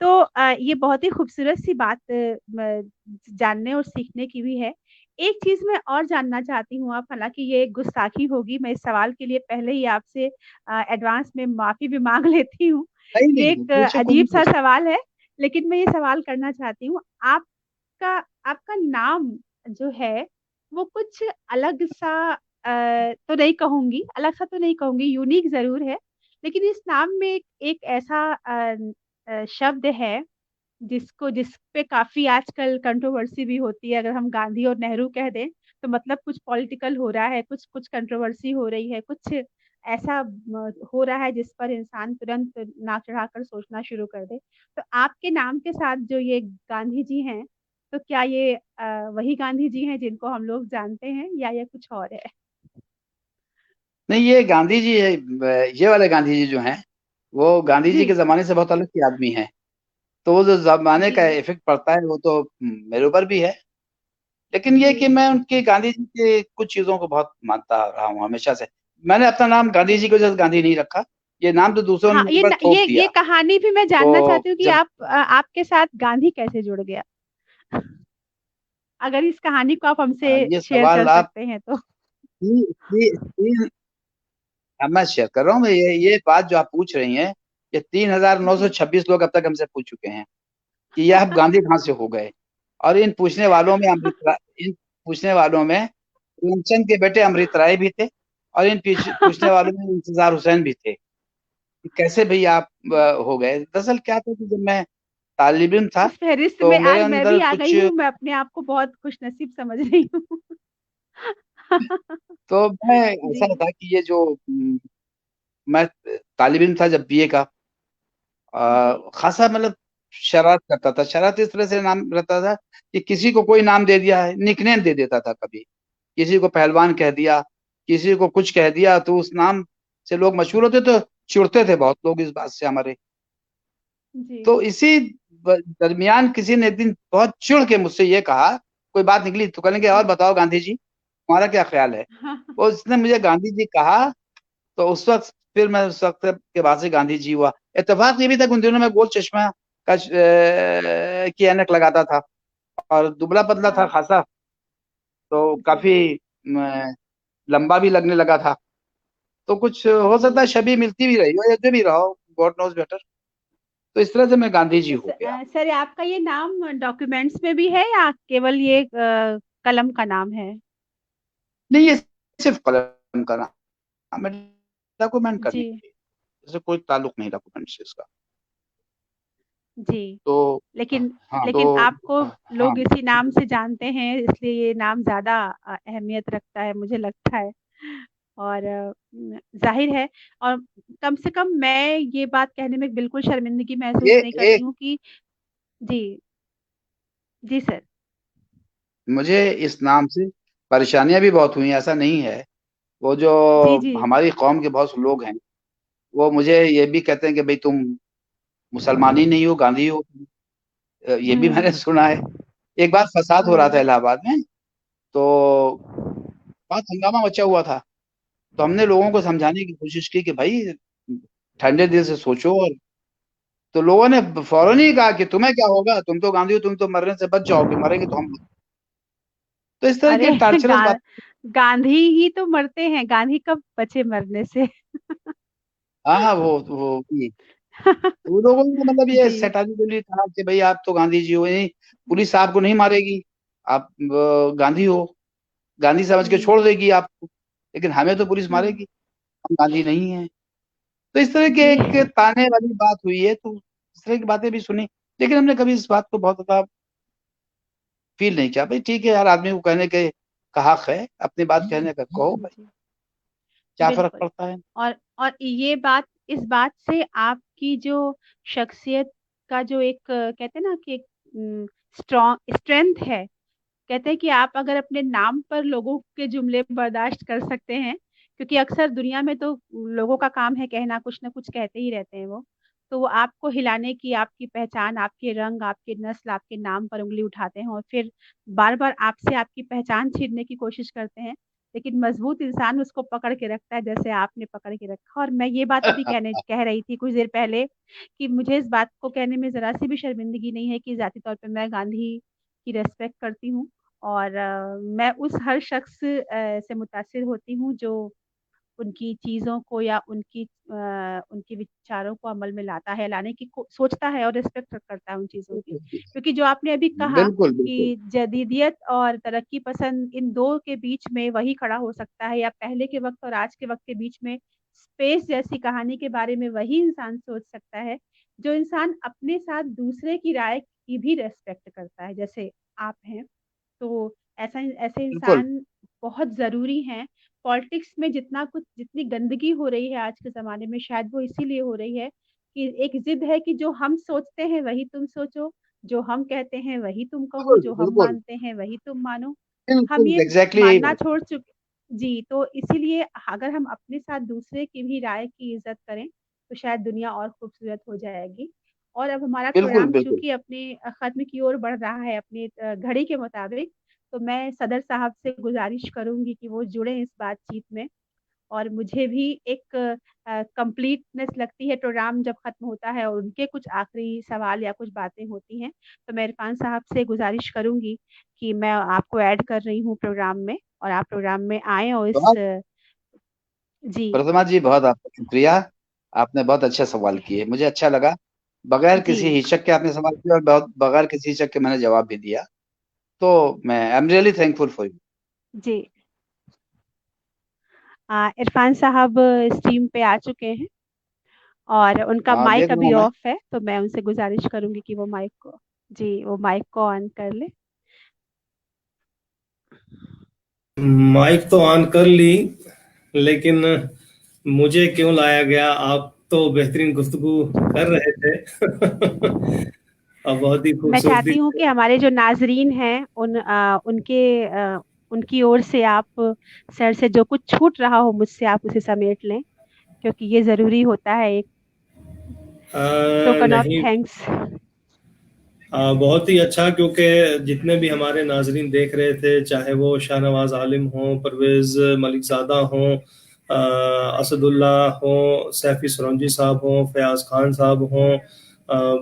तो ये बहुत ही खूबसूरत सी बात जानने और सीखने की भी है। एक चीज़ मैं और जानना चाहती हूँ, आप हालाँकि ये गुस्ताखी होगी, मैं इस सवाल के लिए पहले ही आपसे एडवांस में माफ़ी भी माँग लेती हूँ। नहीं, ये नहीं एक पूछे, कोई नहीं अजीब-सा पूछे। सवाल है, लेकिन मैं ये सवाल करना चाहती हूँ। आपका आपका नाम जो है, वो कुछ अलग-सा तो नहीं कहूँगी, अलग-सा तो नहीं कहूँगी, यूनिक ज़रूर है। लेकिन इस नाम में एक एक ऐसा शब्द है जिस पे काफी आजकल कंट्रोवर्सी भी होती है। अगर हम गांधी और नेहरू कह दें तो मतलब कुछ पॉलिटिकल हो रहा है, कुछ कुछ कंट्रोवर्सी हो रही है, कुछ ऐसा हो रहा है जिस पर इंसान तुरंत नाक चढ़ाकर सोचना शुरू कर दे। तो आपके नाम के साथ जो ये गांधी जी हैं, तो क्या ये वही गांधी जी हैं जिनको हम लोग जानते हैं, या ये कुछ और है? नहीं, ये गांधी जी है। ये वाले गांधी जी जो हैं वो गांधी जी जी के जमाने से बहुत अलग के आदमी हैं। तो वो जो जमाने जी का इफेक्ट पड़ता है वो तो मेरे ऊपर भी है। लेकिन ये कि जी मैं उनके गांधी जी के कुछ चीजों को बहुत मानता रहा हूँ हमेशा से। मैंने अपना नाम गांधी जी की वजह से गांधी नहीं रखा। ये नाम तो दूसरों ने हाँ, मेरे ऊपर थोप ये दिया। कहानी भी मैं जानना तो चाहती हूँ कि जब आप आपके साथ गांधी कैसे जुड़ गया। अगर इस कहानी को आप हमसे ये शेयर कर सवाल आप सकते हैं तो। तीन अब मैं शेयर कर रहा हूँ। ये बात जो आप पूछ रही हैं, ये तीन हजार नौ सौ जी छब्बीस लोग अब तक हमसे पूछ चुके हैं कि ये आप गांधी कहाँ से हो गए। और इन पूछने वालों में प्रेमचंद के बेटे अमृत राय भी थे। और पूछने वालों में इंतजार हुसैन भी थे कि कैसे भाई आप हो गए। दरअसल क्या था कि जब मैं तालिब इल्म था इस फहरिस्त तो में मेरे आज मैं अंदर भी आ कुछ। गई हूँ। मैं अपने आप को बहुत खुशनसीब समझ रही हूँ। तो मैं जी ऐसा था कि ये जो मैं तालिब इल्म था जब बीए का, जी खासा मतलब शरारत करता था। शरारत इस तरह से नाम रहता था कि किसी को कोई नाम दे दिया है, निकनेम दे देता था। कभी किसी को पहलवान कह दिया, किसी को कुछ कह दिया, तो उस नाम से लोग मशहूर होते तो चिढ़ते थे बहुत लोग इस बात से हमारे। जी तो इसी दरमियान किसी ने एक दिन बहुत चिढ़ के मुझसे ये कहा, कोई बात निकली तो कहेंगे और जी बताओ गांधी जी तुम्हारा क्या ख्याल है। हाँ वो उसने मुझे गांधी जी कहा। तो उस वक्त फिर मैं उस वक्त के बाद से गांधी जी हुआ। इत्तेफाक ये भी था कि उन दिनों में गोल चश्मा की ऐनक लगाता था और दुबला पतला था हाँ खासा। तो जी काफी लंबा भी लगने लगा था। तो कुछ हो जी। सकता है छवि मिलती भी रही हो या जो भी रहा हो, गॉड नोज बेटर। तो इस तरह से मैं गांधी जी तो हो गया। सर, आपका ये नाम डॉक्यूमेंट्स में भी है या केवल ये कलम का नाम है? नहीं, ये सिर्फ कलम का नाम है, डॉक्यूमेंट करने जी के लिए। इससे कोई ताल्लुक नहीं डॉक्यूमेंट से इसका। जी। तो लेकिन हाँ तो लेकिन आपको हाँ लोग इसी नाम से जानते हैं, इसलिए ये नाम ज्यादा अहमियत रखता है, मुझे लगता है। और जाहिर है। और कम से कम मैं ये बात कहने में बिल्कुल शर्मिंदगी महसूस ये नहीं करती एक हूँ कि जी जी सर। मुझे इस नाम से परेशानियां भी बहुत हुई, ऐसा नहीं है। वो जो जी जी हमारी कौम के बहुत से लोग हैं वो मुझे ये भी कहते हैं कि भाई तुम मुसलमान ही नहीं हो, गांधी हो। ये भी मैंने हम्म सुना है। एक बार फसाद हो रहा था हम्म इलाहाबाद में। तो बहुत हंगामा मचा हुआ था। तो हमने लोगों को समझाने की कोशिश की कि भाई ठंडे दिल से सोचो। और तो लोगों ने फौरन ही कहा कि तुम्हें क्या होगा, तुम तो गांधी हो, तुम तो मरने से बच जाओगे, मरेंगे तो हम लोग। तो इस तरह अरे की टार्चरस गा, बात। गांधी ही तो मरते हैं, गांधी कब बचे मरने से? हाँ, वो तो वो लोगों ने मतलब ये जी सेटालिटली कहा कि भाई आप तो गांधी जी हो, नहीं पुलिस आपको नहीं मारेगी, आप गांधी हो, गांधी समझ के हम्म छोड़ देगी आपको। लेकिन हमें तो पुलिस हम्म मारेगी, हम गांधी नहीं है। तो इस तरह के जी एक ताने वाली बात हुई है। तो इस तरह की बातें भी सुनी। लेकिन हमने कभी इस बात को बहुत ज्यादा फील नहीं किया। भाई ठीक है यार, आदमी को कहने के का हक है, अपनी बात कहने का कहो भाई, जी क्या फर्क बिल्कुल। पड़ता है। और ये बात, इस बात से आपकी जो शख्सियत का जो एक कहते हैं ना कि एक स्ट्रॉन्ग स्ट्रेंथ है। कहते हैं कि आप अगर अपने नाम पर लोगों के जुमले बर्दाश्त कर सकते हैं, क्योंकि अक्सर दुनिया में तो लोगों का काम है कहना, कुछ ना कुछ कहते ही रहते हैं वो। तो वो आपको हिलाने की, आपकी पहचान, आपके रंग, आपके नस्ल, आपके नाम पर उंगली उठाते हैं और फिर बार बार आपसे आपकी पहचान छीनने की कोशिश करते हैं। लेकिन मजबूत इंसान उसको पकड़ के रखता है, जैसे आपने पकड़ के रखा। और मैं ये बात अभी कह रही थी कुछ देर पहले कि मुझे इस बात को कहने में जरा सी भी शर्मिंदगी नहीं है कि जाती तौर पे मैं गांधी की रेस्पेक्ट करती हूँ। और मैं उस हर शख्स से मुतासिर होती हूँ जो उनकी चीज़ों को या उनकी विचारों को अमल में लाता है, लाने की सोचता है और रिस्पेक्ट करता है उन चीज़ों की। क्योंकि जो आपने अभी कहा बिल्कुल बिल्कुल। कि जदीदियत और तरक्की पसंद, इन दो के बीच में वही खड़ा हो सकता है, या पहले के वक्त और आज के वक्त के बीच में स्पेस जैसी कहानी के बारे में वही इंसान सोच सकता है जो इंसान अपने साथ दूसरे की राय की भी रेस्पेक्ट करता है, जैसे आप हैं, तो ऐसा ऐसे बिल्कुल इंसान बहुत ज़रूरी हैं। पॉलिटिक्स में जितनी गंदगी हो रही है आज के ज़माने में, शायद वो इसीलिए हो रही है कि एक ज़िद है कि जो हम सोचते हैं वही तुम सोचो, जो हम कहते हैं वही तुम कहो, बिल्कुल जो हम बिल्कुल मानते हैं वही तुम मानो। हम बिल्कुल ये एग्जैक्टली यही मानना बात। छोड़ चुके। जी, तो इसीलिए अगर हम अपने साथ दूसरे की भी राय की इज़्ज़त करें, तो शायद दुनिया और खूबसूरत हो जाएगी। और अब हमारा बिल्कुल प्रोग्राम बिल्कुल चूँकि अपने ख़त्म की ओर बढ़ रहा है अपने घड़ी के मुताबिक, तो मैं सदर साहब से गुज़ारिश करूँगी कि वो जुड़ें इस बातचीत में। और मुझे भी एक कंप्लीटनेस लगती है प्रोग्राम जब ख़त्म होता है और उनके कुछ आखिरी सवाल या कुछ बातें होती हैं, तो मैं इरफ़ान साहब से गुज़ारिश करूँगी कि मैं आपको ऐड कर रही हूँ प्रोग्राम में और आप प्रोग्राम में आएँ और इस बहुत। जी, प्रतिमा जी बहुत आपका शुक्रिया। आपने बहुत अच्छे सवाल किए, मुझे अच्छा लगा। बगैर जी, किसी हिचक के आपने सवाल किया और बहुत बगैर किसी हिचक के मैंने जवाब भी दिया। तो मैं I am really thankful for you. जी। इरफ़ान साहब स्ट्रीम पे आ चुके हैं और उनका हाँ देख माइक रहा अभी हूँ मैं। ऑफ है, तो मैं उनसे गुज़ारिश करूँगी कि वो माइक को ऑन कर लें। माइक तो ऑन कर ली, लेकिन मुझे क्यों लाया गया? आप तो बेहतरीन गुफ्तगू कर रहे थे। और बहुत ही मैं खूबसूरती चाहती हूँ से। कि हमारे जो नाज़रीन हैं उनकी ओर से आप सर से जो कुछ छूट रहा हो मुझसे आप उसे समेट लें, क्योंकि ये ज़रूरी होता है एक टोकन ऑफ नहीं, थैंक्स। बहुत ही अच्छा, क्योंकि जितने भी हमारे नाजरीन देख रहे थे, चाहे वो शाहनवाज आलिम हों, परवेज़ मलिक ज़ादा हों, असदुल्ला हों, सैफी सरौंजी साहब हों, फयाज़ खान साहब हों,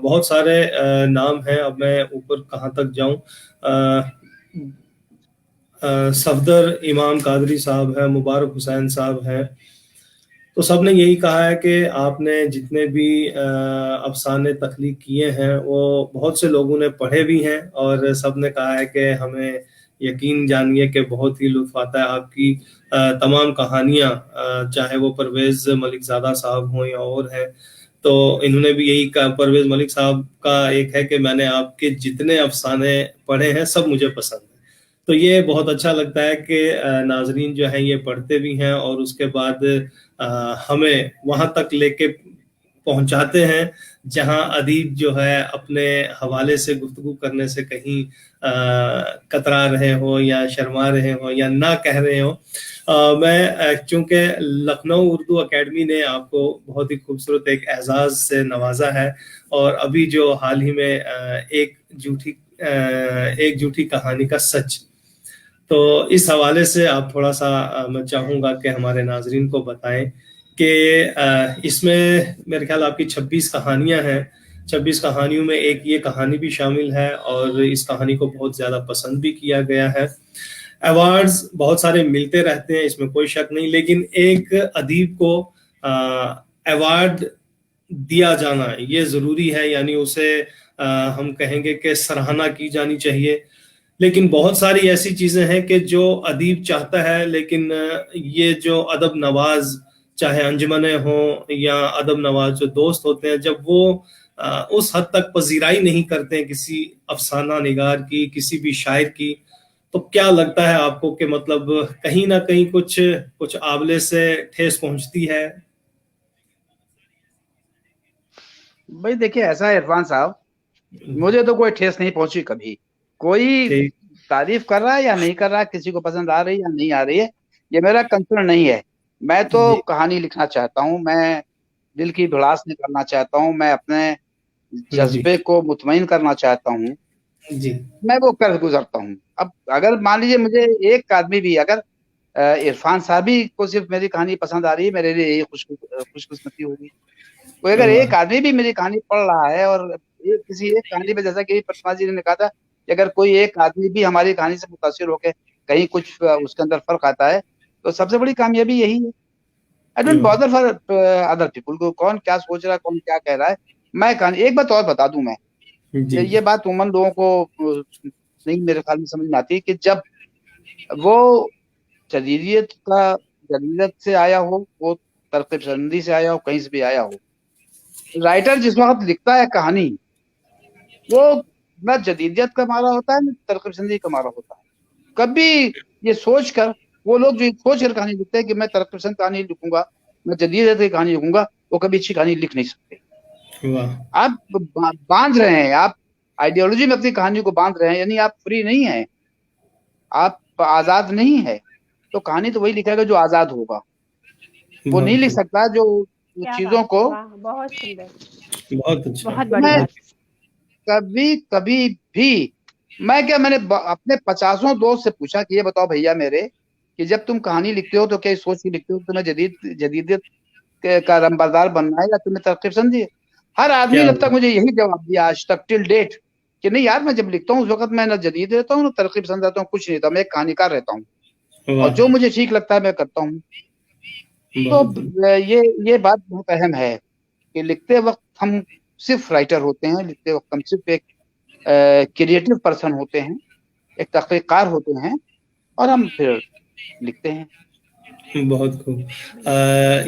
बहुत सारे नाम हैं, अब मैं ऊपर कहाँ तक जाऊं। सफदर इमाम कादरी साहब हैं, मुबारक हुसैन साहब हैं। तो सब ने यही कहा है कि आपने जितने भी अफसाने तख्लीक किए हैं वो बहुत से लोगों ने पढ़े भी हैं, और सब ने कहा है कि हमें यकीन जानिए कि बहुत ही लुत्फ आता है आपकी तमाम कहानियाँ, चाहे वो परवेज़ मलिक ज़ादा साहब हों या और हैं। तो इन्होंने भी यही कहा, परवेज़ मलिक साहब का एक है कि मैंने आपके जितने अफसाने पढ़े हैं सब मुझे पसंद है। तो ये बहुत अच्छा लगता है कि नाजरीन जो हैं ये पढ़ते भी हैं और उसके बाद हमें वहां तक लेके पहुंचाते हैं जहां अदीब जो है अपने हवाले से गुफ्तगू करने से कहीं कतरा रहे हो या शर्मा रहे हो या ना कह रहे हो। मैं चूंकि लखनऊ उर्दू एकेडमी ने आपको बहुत ही खूबसूरत एक एजाज से नवाजा है, और अभी जो हाल ही में एक झूठी कहानी का सच, तो इस हवाले से आप थोड़ा सा मैं चाहूंगा कि हमारे नाजरीन को बताएं कि इसमें मेरे ख्याल आपकी 26 कहानियां हैं। 26 कहानियों में एक ये कहानी भी शामिल है, और इस कहानी को बहुत ज़्यादा पसंद भी किया गया है। अवार्ड्स बहुत सारे मिलते रहते हैं, इसमें कोई शक नहीं, लेकिन एक अदीब को अवार्ड दिया जाना ये ज़रूरी है, यानी उसे हम कहेंगे कि सराहना की जानी चाहिए। लेकिन बहुत सारी ऐसी चीजें हैं कि जो अदीब चाहता है, लेकिन ये जो अदब नवाज, चाहे अंजमने हों या अदब नवाज जो दोस्त होते हैं, जब वो उस हद तक पजीराई नहीं करते हैं किसी अफसाना निगार की, किसी भी शायर की, तो क्या लगता है आपको कि मतलब कहीं ना कहीं कुछ कुछ आबले से ठेस पहुंचती है? भाई देखिए ऐसा है इरफान साहब, मुझे तो कोई ठेस नहीं पहुंची कभी। कोई ठीक। तारीफ कर रहा है या नहीं कर रहा है, किसी को पसंद आ रही है या नहीं आ रही है, ये मेरा कंसर्न नहीं है। मैं तो जी। कहानी लिखना चाहता हूँ, मैं दिल की भड़ास निकालना चाहता हूँ, मैं अपने जी। जज्बे को मुतमईन करना चाहता हूँ। जी। मैं वो कर गुजरता हूँ। अब अगर मान लीजिए मुझे एक आदमी भी अगर इरफान साहब ही को सिर्फ मेरी कहानी पसंद आ रही है, मेरे लिए यही खुशकिस्मती होगी। कोई अगर एक अल्लाह। आदमी भी मेरी कहानी पढ़ रहा है और किसी एक कहानी में, जैसा कि प्रतिमा जी ने कहा था कि अगर कोई एक आदमी भी हमारी कहानी से मुतासिर होकर कहीं कुछ उसके अंदर फर्क आता है, तो सबसे बड़ी कामयाबी यही है। I don't Allah. Bother for other people को कौन क्या सोच रहा है, कौन क्या कह रहा है। मैं कहानी एक बात और बता दूं मैं, जी। ये बात उमन लोगों को नहीं मेरे ख्याल में समझ में आती कि जब वो जदीदियत का जदीदियत से आया हो, वो तरक पसंदी से आया हो, कहीं से भी आया हो, राइटर जिस वक्त लिखता है कहानी, वो न जदीदियत का मारा होता है न तरकपसंदी का मारा होता है। कभी ये सोच कर, वो लोग जो सोच कर कहानी लिखते हैं कि मैं तरकपसंद कहानी लिखूंगा, मैं जदीदियत की कहानी लिखूंगा, वो कभी अच्छी कहानी लिख नहीं सकते। वाह। आप बांध रहे हैं, आप आइडियोलॉजी में अपनी कहानी को बांध रहे हैं, यानी आप फ्री नहीं है, आप आजाद नहीं है। तो कहानी तो वही लिखेगा जो आजाद होगा, वो नहीं लिख सकता जो चीजों को। बहुत सुंदर, बहुत अच्छा। बहुत बड़ी बात। कभी कभी भी मैंने अपने 50 दोस्त से पूछा कि ये बताओ भैया मेरे, कि जब तुम कहानी लिखते हो तो क्या इस सोच के लिखते हो तुम्हें जदीदियत का रंगबाजार बनना है या तुम्हें तरकीब समझी है? हर आदमी अब तक मुझे यही जवाब दिया आज तक टिल डेट कि नहीं यार, मैं जब लिखता हूँ उस वक्त मैं ना जदीद रहता हूँ ना तरकीब पसंद रहता हूँ, कुछ नहीं था, मैं एक कहानीकार रहता हूँ और जो मुझे ठीक लगता है मैं करता हूँ। तो ये बात बहुत अहम है कि लिखते वक्त हम सिर्फ राइटर होते हैं, लिखते वक्त हम सिर्फ एक क्रिएटिव पर्सन होते हैं, एक तहकीकार होते हैं और हम फिर लिखते हैं। बहुत खूब।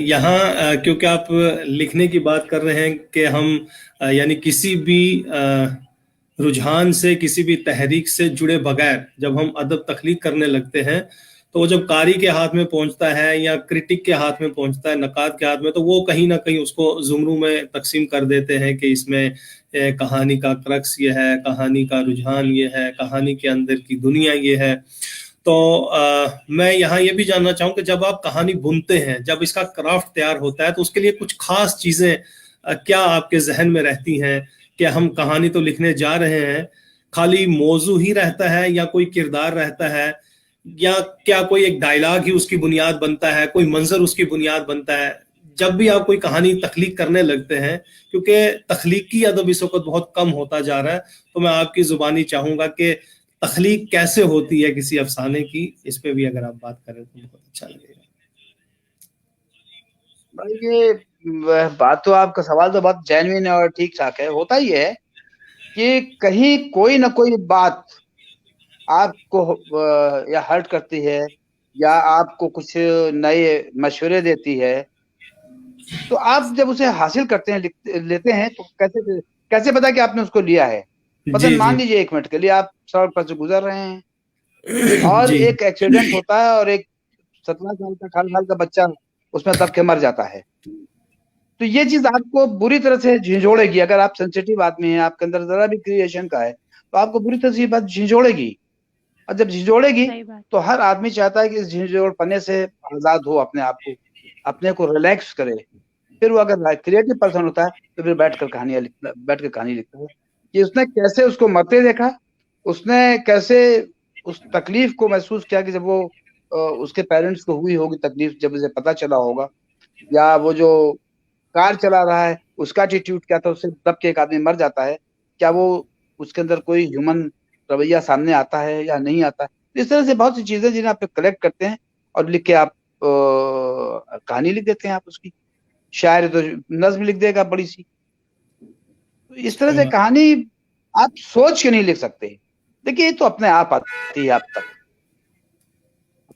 यहाँ क्योंकि आप लिखने की बात कर रहे हैं कि हम यानी किसी भी रुझान से, किसी भी तहरीक से जुड़े बगैर जब हम अदब तख्लीक करने लगते हैं तो वो जब कारी के हाथ में पहुंचता है या क्रिटिक के हाथ में पहुंचता है, नकाद के हाथ में, तो वो कहीं ना कहीं उसको जुमरों में तकसीम कर देते हैं कि इसमें कहानी का क्रक्स ये है, कहानी का रुझान ये है, कहानी के अंदर की दुनिया ये है। तो मैं यहाँ ये भी जानना चाहूँ कि जब आप कहानी बुनते हैं, जब इसका क्राफ्ट तैयार होता है, तो उसके लिए कुछ खास चीजें क्या आपके जहन में रहती हैं कि हम कहानी तो लिखने जा रहे हैं, खाली मौजू ही रहता है या कोई किरदार रहता है, या क्या कोई एक डायलॉग ही उसकी बुनियाद बनता है, कोई मंजर उसकी बुनियाद बनता है? जब भी आप कोई कहानी तख्लीक करने लगते हैं, क्योंकि तख्लीकी अदब इस वक्त बहुत कम होता जा रहा है, तो मैं आपकी जुबानी चाहूंगा कि तख्लीक कैसे होती है किसी अफसाने की, इस पे भी अगर आप बात करें तो बहुत अच्छा लगेगा। ये बात तो, आपका सवाल तो बहुत जेन्युइन है और ठीक ठाक है। होता ही है कि कहीं कोई ना कोई बात आपको या हर्ट करती है या आपको कुछ नए मशवरे देती है, तो आप जब उसे हासिल करते हैं, लेते हैं, तो कैसे कैसे पता कि आपने उसको लिया है? मतलब मान लीजिए 1 मिनट के लिए आप सड़क पर से गुजर रहे हैं और एक एक्सीडेंट होता है और एक 17 साल का 18 साल का बच्चा उसमें दब के मर जाता है। तो ये चीज आपको बुरी तरह से झिझोड़ेगी। अगर आप सेंसिटिव आदमी हैं, आपके अंदर जरा भी क्रिएशन का है, तो आपको बुरी तरह से ये बात झिझोड़ेगी। और जब झिझोड़ेगी तो हर आदमी चाहता है कि इस झिझोड़पने से आजाद हो, अपने आप को, अपने को रिलैक्स करे। फिर वो अगर क्रिएटिव पर्सन होता है तो फिर बैठ कर कहानी लिखता है कि उसने कैसे उसको मरते देखा, उसने कैसे उस तकलीफ को महसूस किया कि जब वो उसके पेरेंट्स को हुई होगी तकलीफ, जब उसे पता चला होगा, या वो जो कार चला रहा है उसका एटीट्यूड क्या था, उससे दब के एक आदमी मर जाता है, क्या वो उसके अंदर कोई ह्यूमन रवैया सामने आता है या नहीं आता है। इस तरह से बहुत सी चीजें जिन्हें आप कलेक्ट करते हैं और लिख के आप कहानी लिख देते हैं। आप उसकी शायर तो नज्म लिख देगा बड़ी सी। तो इस तरह से कहानी आप सोच के नहीं लिख सकते। देखिए ये तो अपने आप आती है आप तक,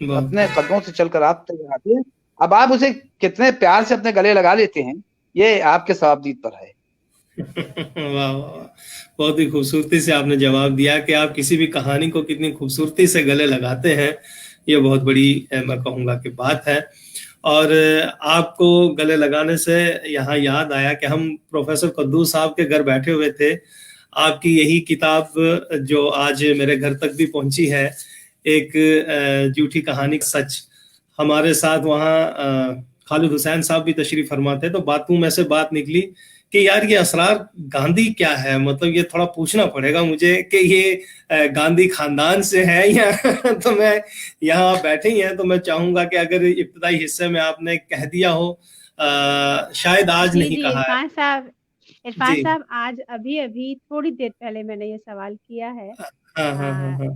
अपने कदमों से चलकर आप तक आती है। अब आप उसे कितने प्यार से अपने गले लगा लेते हैं, ये आपके सवाबदीद पर है। वाह वाह, बहुत ही खूबसूरती से आपने जवाब दिया कि आप किसी भी कहानी को कितनी खूबसूरती से गले लगाते हैं। ये बहुत बड़ी मैं कहूँगा कि बात है। और आपको गले लगाने से यहाँ याद आया कि हम प्रोफेसर कद्दूस साहब के घर बैठे हुए थे। आपकी यही किताब जो आज मेरे घर तक भी पहुंची है, एक झूठी कहानी सच, हमारे साथ वहाँ खालिद हुसैन साहब भी तशरीफ फरमा थे। तो बातों में से बात निकली कि यार ये असरार गांधी क्या है, मतलब ये थोड़ा पूछना पड़ेगा मुझे कि ये गांधी खानदान से है या तो मैं यहाँ बैठे ही हैं, तो मैं चाहूंगा कि अगर इब्तदाई हिस्से में आपने कह दिया हो, शायद आज नहीं कहा है। इरफान साहब, आज अभी थोड़ी देर पहले मैंने ये सवाल किया है। हाँ।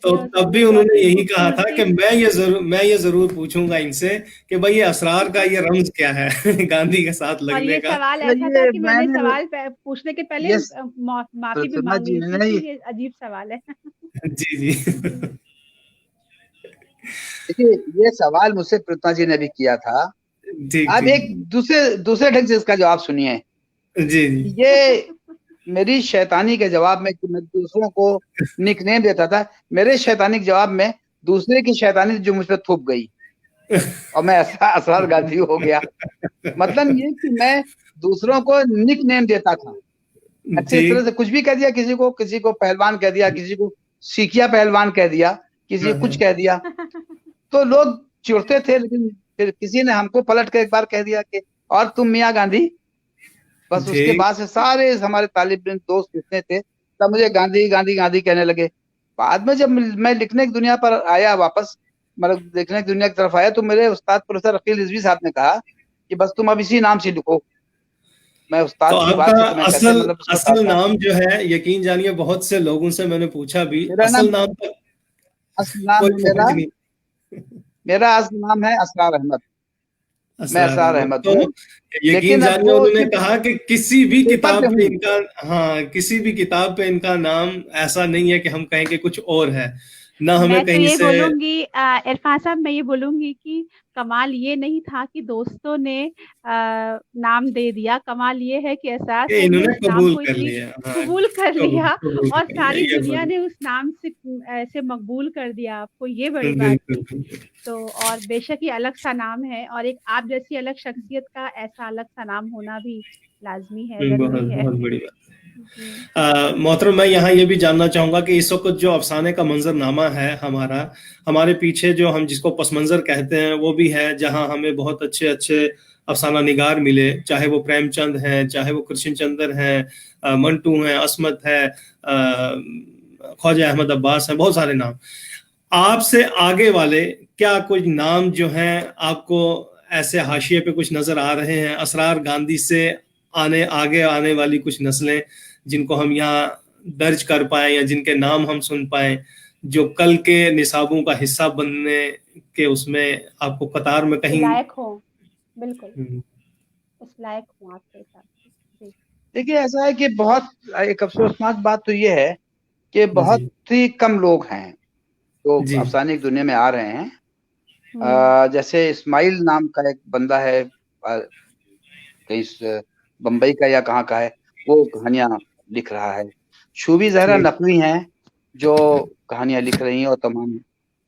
तो तब भी उन्होंने यही कहा था कि मैं ये जरूर पूछूंगा इनसे कि भाई ये असरार का ये रमज क्या है गांधी के साथ लगने का। सवाल ऐसा था कि मैंने सवाल पूछने के पहले माफी भी मांगी थी। ये अजीब सवाल है। जी देखिए ये सवाल मुझसे प्रीतमा जी ने भी किया था। अब एक दूसरे ढंग से इसका जवाब सुनिए। जी जी ये मेरी शैतानी के जवाब में कि मैं दूसरों को निकनेम देता था, मेरे शैतानी के जवाब में दूसरे की शैतानी जो मुझ पर थूप गई और मैं ऐसा असरार गांधी हो गया। मतलब ये कि मैं दूसरों को निकनेम देता था, ऐसे जी इस तरह से कुछ भी कह दिया, किसी को पहलवान कह दिया, किसी को सीकिया पहलवान कह दिया, किसी को कुछ कह दिया, तो लोग चिढ़ते थे। लेकिन फिर किसी ने हमको पलट कर एक बार कह दिया कि और तुम मियाँ गांधी। बस जी उसके बाद से सारे हमारे तालिब इल्म दोस्त जितने थे सब मुझे गांधी गांधी गांधी कहने लगे। बाद में जब मैं लिखने की दुनिया पर आया वापस, मतलब लिखने की दुनिया की तरफ आया, तो मेरे उस्ताद प्रोफेसर अकील रिजवी साहब ने कहा कि बस तुम अब इसी नाम से लिखो। मैं तो उस्ताद की बात आपका की तो मैं कैसे असल मतलब उसको साथ असल साथ। नाम जो है, यकीन जानिए बहुत से लोगों से मैंने पूछा भी, मेरा नाम असल नाम तक असल नाम कोई है पहुंच नहीं। मेरा असल नाम है असरार अहमद। मैं असरार असरार अहमद, अहमद तो हूँ। यकीन लेकिन अब जानिए वो उन्होंने सिर्फ कहा कि किसी भी पेपर पे किताब पे हूँ। इनका, हाँ, किसी भी किताब पे इनका नाम ऐसा नहीं है कि हम कहें कि कुछ और है, ना हमें मैं तो कहीं ये से। बोलूंगी इरफान साहब, मैं ये बोलूंगी कि कमाल ये नहीं था कि दोस्तों ने नाम दे दिया, कमाल ये है कि एहसास कि साहब ने इन्होंने उस नाम कबूल को कर इतनी लिया, हाँ, कबूल कर लिया कबूल और कर लिया, सारी ये दुनिया बड़ी, ने उस नाम से ऐसे मकबूल कर दिया आपको, ये बड़ी बात बिल्कुल थी। बिल्कुल, तो और बेशक ही अलग सा नाम है, और एक आप जैसी अलग शख्सियत का ऐसा अलग सा नाम होना भी लाजमी है, जरूरी बहुत है। बहुत बड़ी बात। जी मोहतरम, मैं यहाँ ये भी जानना चाहूंगा कि इस वक्त जो अफसाने का मंजरनामा है हमारा, हमारे पीछे जो हम जिसको पस मंजर कहते हैं वो भी है, जहाँ हमें बहुत अच्छे अच्छे अफसाना निगार मिले, चाहे वो प्रेमचंद हैं, चाहे वो कृष्ण चंद्र हैं, मंटू हैं, असमत है, ख्वाजा अहमद अब्बास हैं, बहुत सारे नाम। आपसे आगे वाले क्या कुछ नाम जो हैं आपको ऐसे हाशिए पे कुछ नजर आ रहे हैं, असरार गांधी से आगे आने वाली कुछ नस्लें, जिनको हम यहाँ दर्ज कर पाए या जिनके नाम हम सुन पाए, जो कल के निसाबों का हिस्सा बनने के उसमें आपको कतार में के कहीं। लायक हो, बिल्कुल हम्म, उस लायक हूँ आपके हिसाब से। जी देखिए ऐसा है कि बहुत एक अफसोसनाक बात तो ये है कि बहुत जी ही कम लोग हैं जो जी अफसाने की दुनिया में आ रहे हैं। हम्म जैसे इस्माइल नाम का एक बंदा है, कहीं बम्बई का या कहाँ का है, वो कहानियां लिख रहा है। शूबी जहरा ठीक। नकवी हैं जो कहानियां लिख रही हैं और तमाम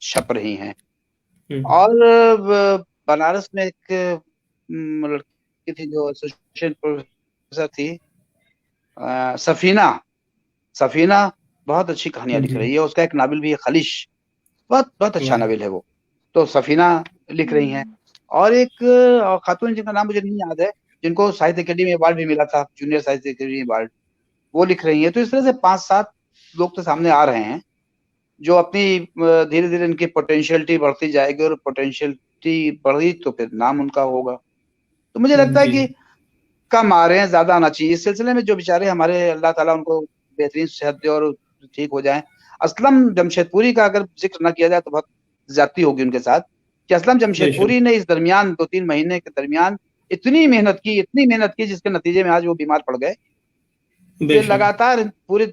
छप रही हैं। हम्म, और बनारस में एक लड़की थी जो एसोसिएट प्रोफेसर थी, सफीना। सफीना बहुत अच्छी कहानियां लिख जी, रही है, उसका एक नावल भी है खलिश, बहुत बहुत अच्छा वाह, नावल है वो। तो सफीना लिख रही हैं। हम्म। और एक खातून जिनका नाम मुझे नहीं याद है, जिनको साहित्य अकेडमी अवार्ड भी मिला था, जूनियर साहित्य अकेडमी अवार्ड, वो लिख रही हैं। तो इस तरह से 5-7 लोग तो सामने आ रहे हैं जो अपनी धीरे धीरे इनकी पोटेंशियलिटी बढ़ती जाएगी, और पोटेंशियलिटी बढ़ी तो फिर नाम उनका होगा। तो मुझे लगता है जी, कि कम आ रहे हैं, ज्यादा आना चाहिए। इस सिलसिले में जो बेचारे हमारे, अल्लाह ताला उनको बेहतरीन सेहत दे और ठीक हो जाएं। असलम जमशेदपुरी का अगर जिक्र न किया जाए तो बहुत ज्यादती होगी उनके साथ, कि असलम बेशक जमशेदपुरी ने इस दरमियान 2-3 महीने के दरमियान इतनी मेहनत की, जिसके नतीजे में आज वो बीमार पड़ गए। कि बेशक लगातार पूरी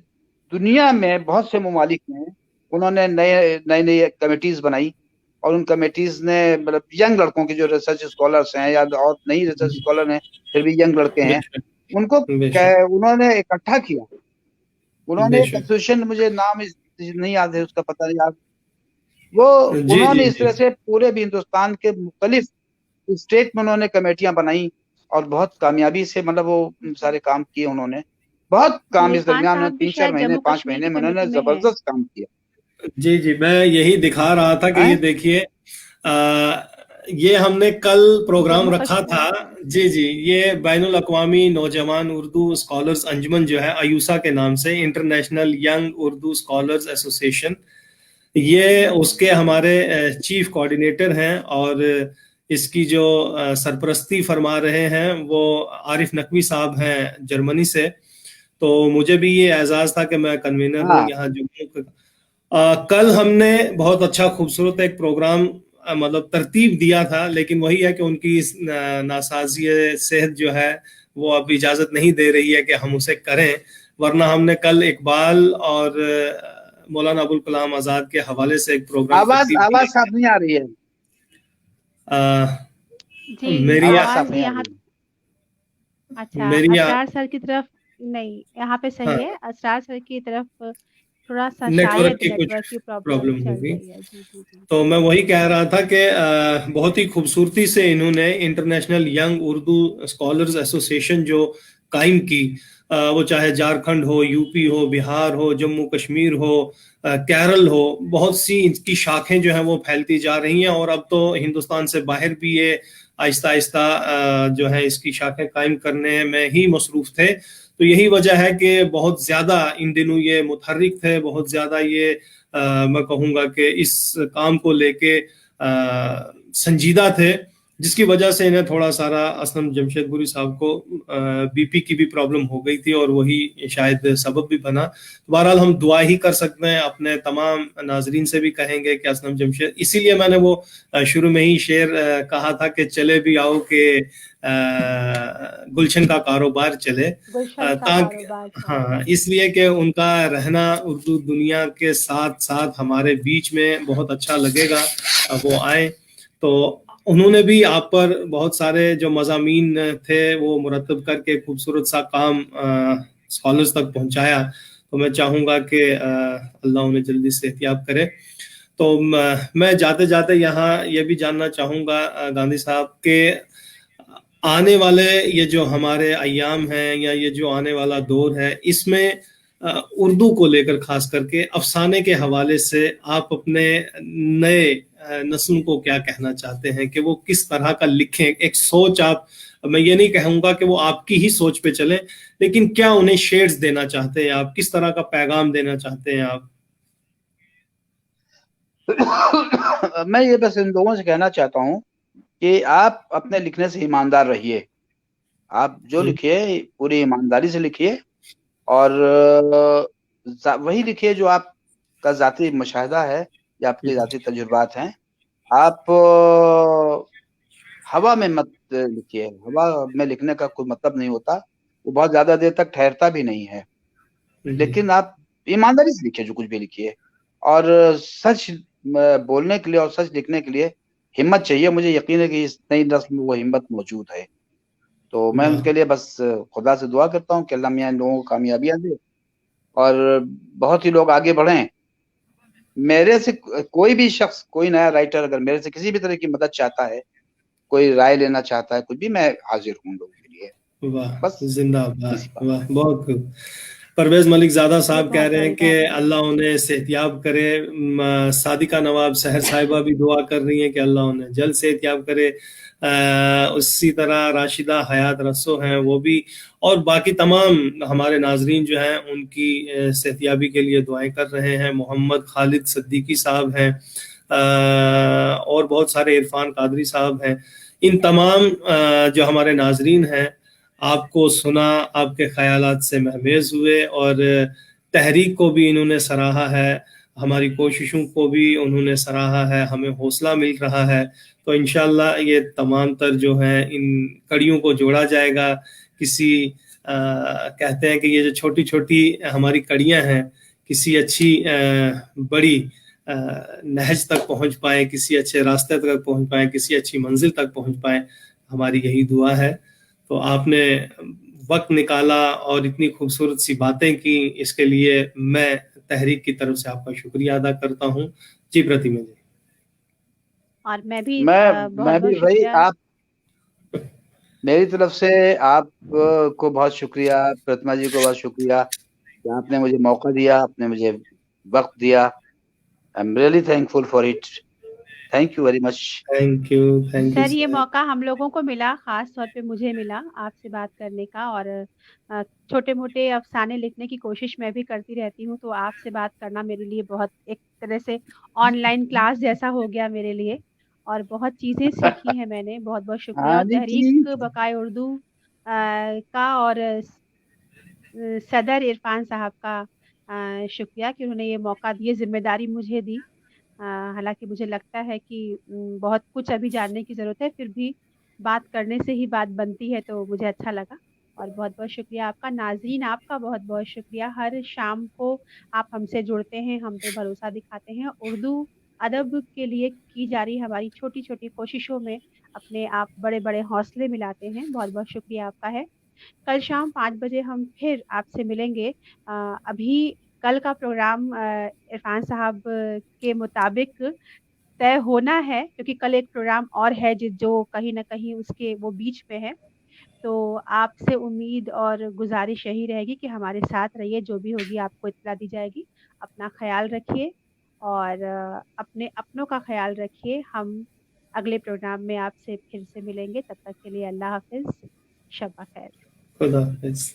दुनिया में बहुत से ममालिक में उन्होंने नए नई नई कमेटीज बनाई, और उन कमेटीज ने मतलब यंग लड़कों की जो रिसर्च स्कॉलर्स हैं या और नई रिसर्च स्कॉलर हैं, फिर भी यंग लड़के हैं, बेशक उनको बेशक उन्होंने इकट्ठा किया। उन्होंने एक बेशक एसोसिएशन, मुझे नाम नहीं याद है उसका, पता नहीं याद, वो जी जी उन्होंने इस जी, तरह से पूरे भी हिंदुस्तान के मुख्तलिफ स्टेट में उन्होंने कमेटियां बनाई, और बहुत कामयाबी से मतलब वो सारे काम किए उन्होंने। बहुत काम इस इरफान दरमियान में साहब भी 3-4 शायद महीने जम्मू 5 कश्मीर महीने की में उन्होंने कमेटी में है। जबरदस्त काम किया जी जी, मैं यही दिखा रहा था कि ये है। देखिए, आ, ये हमने कल प्रोग्राम जम्मू रखा था। कश्मीर। जी जी, ये बैनुल अक़वामी नौजवान उर्दू स्कॉलर्स अंजुमन जो है, अयूसा के नाम से, international young Urdu scholars association, ये उसके हमारे चीफ कोऑर्डिनेटर हैं, और इसकी जो सरपरस्ती फरमा रहे हैं वो आरिफ नकवी साहब हैं जर्मनी से। तो मुझे भी ये एजाज था कि मैं कन्वीनर हूँ हाँ यहाँ जम्मू का। कल हमने बहुत अच्छा खूबसूरत एक प्रोग्राम मतलब तरतीब दिया था, लेकिन वही है कि उनकी इस नासाजी सेहत जो है वो अब इजाजत नहीं दे रही है कि हम उसे करें, वरना हमने कल इकबाल और मौलाना अबुल कलाम आजाद के हवाले से एक प्रोग्राम आवाज तरतीब आवाज दिया साफ नहीं आ रही है। गया। जी मेरी आवाज साफ आवाज नहीं आ यहाँ रही है। अच्छा, मेरी असरार सर की तरफ नहीं, यहाँ पे सही हाँ, है। असरार सर की तरफ थोड़ा सा नेटवर्क शायद की कुछ नेटवर्क की प्रॉब्लम प्रॉब्लम चल होगी। रही है। जी जी जी। तो मैं वही कह रहा था कि बहुत ही खूबसूरती से इन्होंने international young Urdu scholars association जो कायम की, वो चाहे झारखंड हो, यूपी हो, बिहार हो, जम्मू कश्मीर हो, केरल हो, बहुत सी इनकी शाखें जो हैं वो फैलती जा रही हैं, और अब तो हिंदुस्तान से बाहर भी ये आहिस्ता आहिस्ता जो है इसकी शाखें कायम करने में ही मसरूफ थे। तो यही वजह है कि बहुत ज्यादा इन दिनों ये मुतहर्रिक थे, बहुत ज्यादा ये मैं कहूँगा कि इस काम को लेके संजीदा थे, जिसकी वजह से इन्हें थोड़ा सारा असलम जमशेदपुरी साहब को बीपी की भी प्रॉब्लम हो गई थी, और वही शायद सबब भी बना। बहरहाल हम दुआ ही कर सकते हैं, अपने तमाम नाजरीन से भी कहेंगे कि असलम जमशेद, इसीलिए मैंने वो शुरू में ही शेर कहा था कि चले भी आओ के गुलशन का कारोबार चले, गुलशन का ताकि कारोबार चले। हाँ, इसलिए कि उनका रहना उर्दू दुनिया के साथ साथ हमारे बीच में बहुत अच्छा लगेगा। वो आए तो उन्होंने भी आप पर बहुत सारे जो मज़ामीन थे वो मुरतब करके खूबसूरत सा काम स्कॉलर्स तक पहुंचाया। तो मैं चाहूँगा कि अल्लाह उन्हें जल्दी सेहतियाब करे। तो मैं जाते जाते यहाँ ये भी जानना चाहूँगा गांधी साहब के आने वाले ये जो हमारे अय्याम हैं, या ये जो आने वाला दौर है, इसमें उर्दू को लेकर खास करके अफसाने के हवाले से आप अपने नए नस्ल को क्या कहना चाहते हैं कि वो किस तरह का लिखें? एक सोच आप, मैं ये नहीं कहूंगा कि वो आपकी ही सोच पे चले, लेकिन क्या उन्हें शेड्स देना चाहते हैं आप, किस तरह का पैगाम देना चाहते हैं आप? मैं ये बस इन लोगों से कहना चाहता हूँ कि आप अपने लिखने से ईमानदार रहिए। आप जो लिखिए पूरी ईमानदारी से लिखिए, और वही लिखिए जो आपका जाती मुशाहिदा है या आपके जाती तजुर्बात हैं। आप हवा में मत लिखिए। हवा में लिखने का कोई मतलब नहीं होता, वो बहुत ज्यादा देर तक ठहरता भी नहीं है। जी। लेकिन आप ईमानदारी से लिखिए, जो कुछ भी लिखिए। और सच बोलने के लिए और सच लिखने के लिए हिम्मत चाहिए। मुझे यकीन है कि इस नई नस्ल में वो हिम्मत मौजूद है। तो मैं वाह। उनके लिए बस खुदा से दुआ करता हूँ कि अल्लाह मियां इन लोगों को कामयाबियां दे, और बहुत ही लोग आगे बढ़ें। मेरे से कोई भी शख्स, कोई नया राइटर अगर मेरे से किसी भी तरह की मदद चाहता है, कोई राय लेना चाहता है, कुछ भी, मैं हाजिर हूँ लोगों के लिए। वाह, बस जिंदाबाद, इसी बात। वाह, बहुत खूब। परवेज मलिक ज़ादा ये साहब कह बहुत रहे हैं बड़ी कि बात है। अल्लाह उन्हें सेहतियाब करे। सादिका नवाब सहर साहिबा भी दुआ कर रही हैं कि अल्लाह उन्हें जल्द सेहतियाब करे। उसी तरह राशिदा हयात रसो हैं वो भी, और बाकी तमाम हमारे नाजरीन जो हैं उनकी सेहतियाबी के लिए दुआएं कर रहे हैं। मोहम्मद खालिद सद्दीकी साहब हैं, और बहुत सारे इरफान कादरी साहब हैं। इन तमाम जो हमारे नाजरीन हैं, आपको सुना, आपके ख्यालात से महमेज हुए, और तहरीक को भी इन्होंने सराहा है, हमारी कोशिशों को भी उन्होंने सराहा है, हमें हौसला मिल रहा है। तो इंशाल्लाह ये तमाम तर जो हैं इन कड़ियों को जोड़ा जाएगा। किसी कहते हैं कि ये जो छोटी छोटी हमारी कड़ियां हैं, किसी अच्छी बड़ी नहज तक पहुंच पाए, किसी अच्छे रास्ते तक पहुंच पाए, किसी अच्छी मंजिल तक पहुंच पाए, हमारी यही दुआ है। तो आपने वक्त निकाला और इतनी खूबसूरत सी बातें की, इसके लिए मैं तहरीक की तरफ से आपका शुक्रिया अदा करता हूँ। जी प्रतिमा जी। और मैं भी बहुत मैं बहुत भी वही, शुक्रिया। आप मेरी तरफ से आप को बहुत शुक्रिया, प्रतिमा जी को बहुत शुक्रिया कि आपने मुझे मौका दिया, आपने मुझे वक्त दिया। आई am really thankful for it. Thank you very much. Thank you sir, ये सर। मौका हम लोगों को मिला, खास तौर पे मुझे मिला आपसे बात करने का। और छोटे मोटे अफसाने लिखने की कोशिश मैं भी करती रहती हूँ, तो आपसे बात करना मेरे लिए बहुत एक तरह से ऑनलाइन क्लास जैसा हो गया मेरे लिए। और बहुत चीज़ें सीखी हैं मैंने। बहुत बहुत शुक्रिया। हाँ और जी, तहरीक ठीक। बकाए उर्दू का, और सदर इरफान साहब का शुक्रिया कि उन्होंने ये मौका दिए, जिम्मेदारी मुझे दी। हालांकि मुझे लगता है कि बहुत कुछ अभी जानने की ज़रूरत है, फिर भी बात करने से ही बात बनती है, तो मुझे अच्छा लगा। और बहुत बहुत शुक्रिया आपका। नाज़रीन, आपका बहुत बहुत शुक्रिया। हर शाम को आप हमसे जुड़ते हैं, हम पे भरोसा दिखाते हैं। उर्दू अदब के लिए की जा रही हमारी छोटी छोटी कोशिशों में अपने आप बड़े बड़े हौसले मिलाते हैं। बहुत बहुत शुक्रिया आपका है। कल शाम 5 बजे हम फिर आपसे मिलेंगे। अभी कल का प्रोग्राम इरफान साहब के मुताबिक तय होना है, क्योंकि कल एक प्रोग्राम और है जो कहीं न कहीं उसके वो बीच में है। तो आपसे उम्मीद और गुज़ारिश यही रहेगी कि हमारे साथ रहिए, जो भी होगी आपको इत्तला दी जाएगी। अपना ख़्याल रखिए और अपने अपनों का ख़्याल रखिए। हम अगले प्रोग्राम में आपसे फिर से मिलेंगे, तब तक के लिए अल्लाह हाफ़िज़, शब ख़ैर। खुदा हाफिज।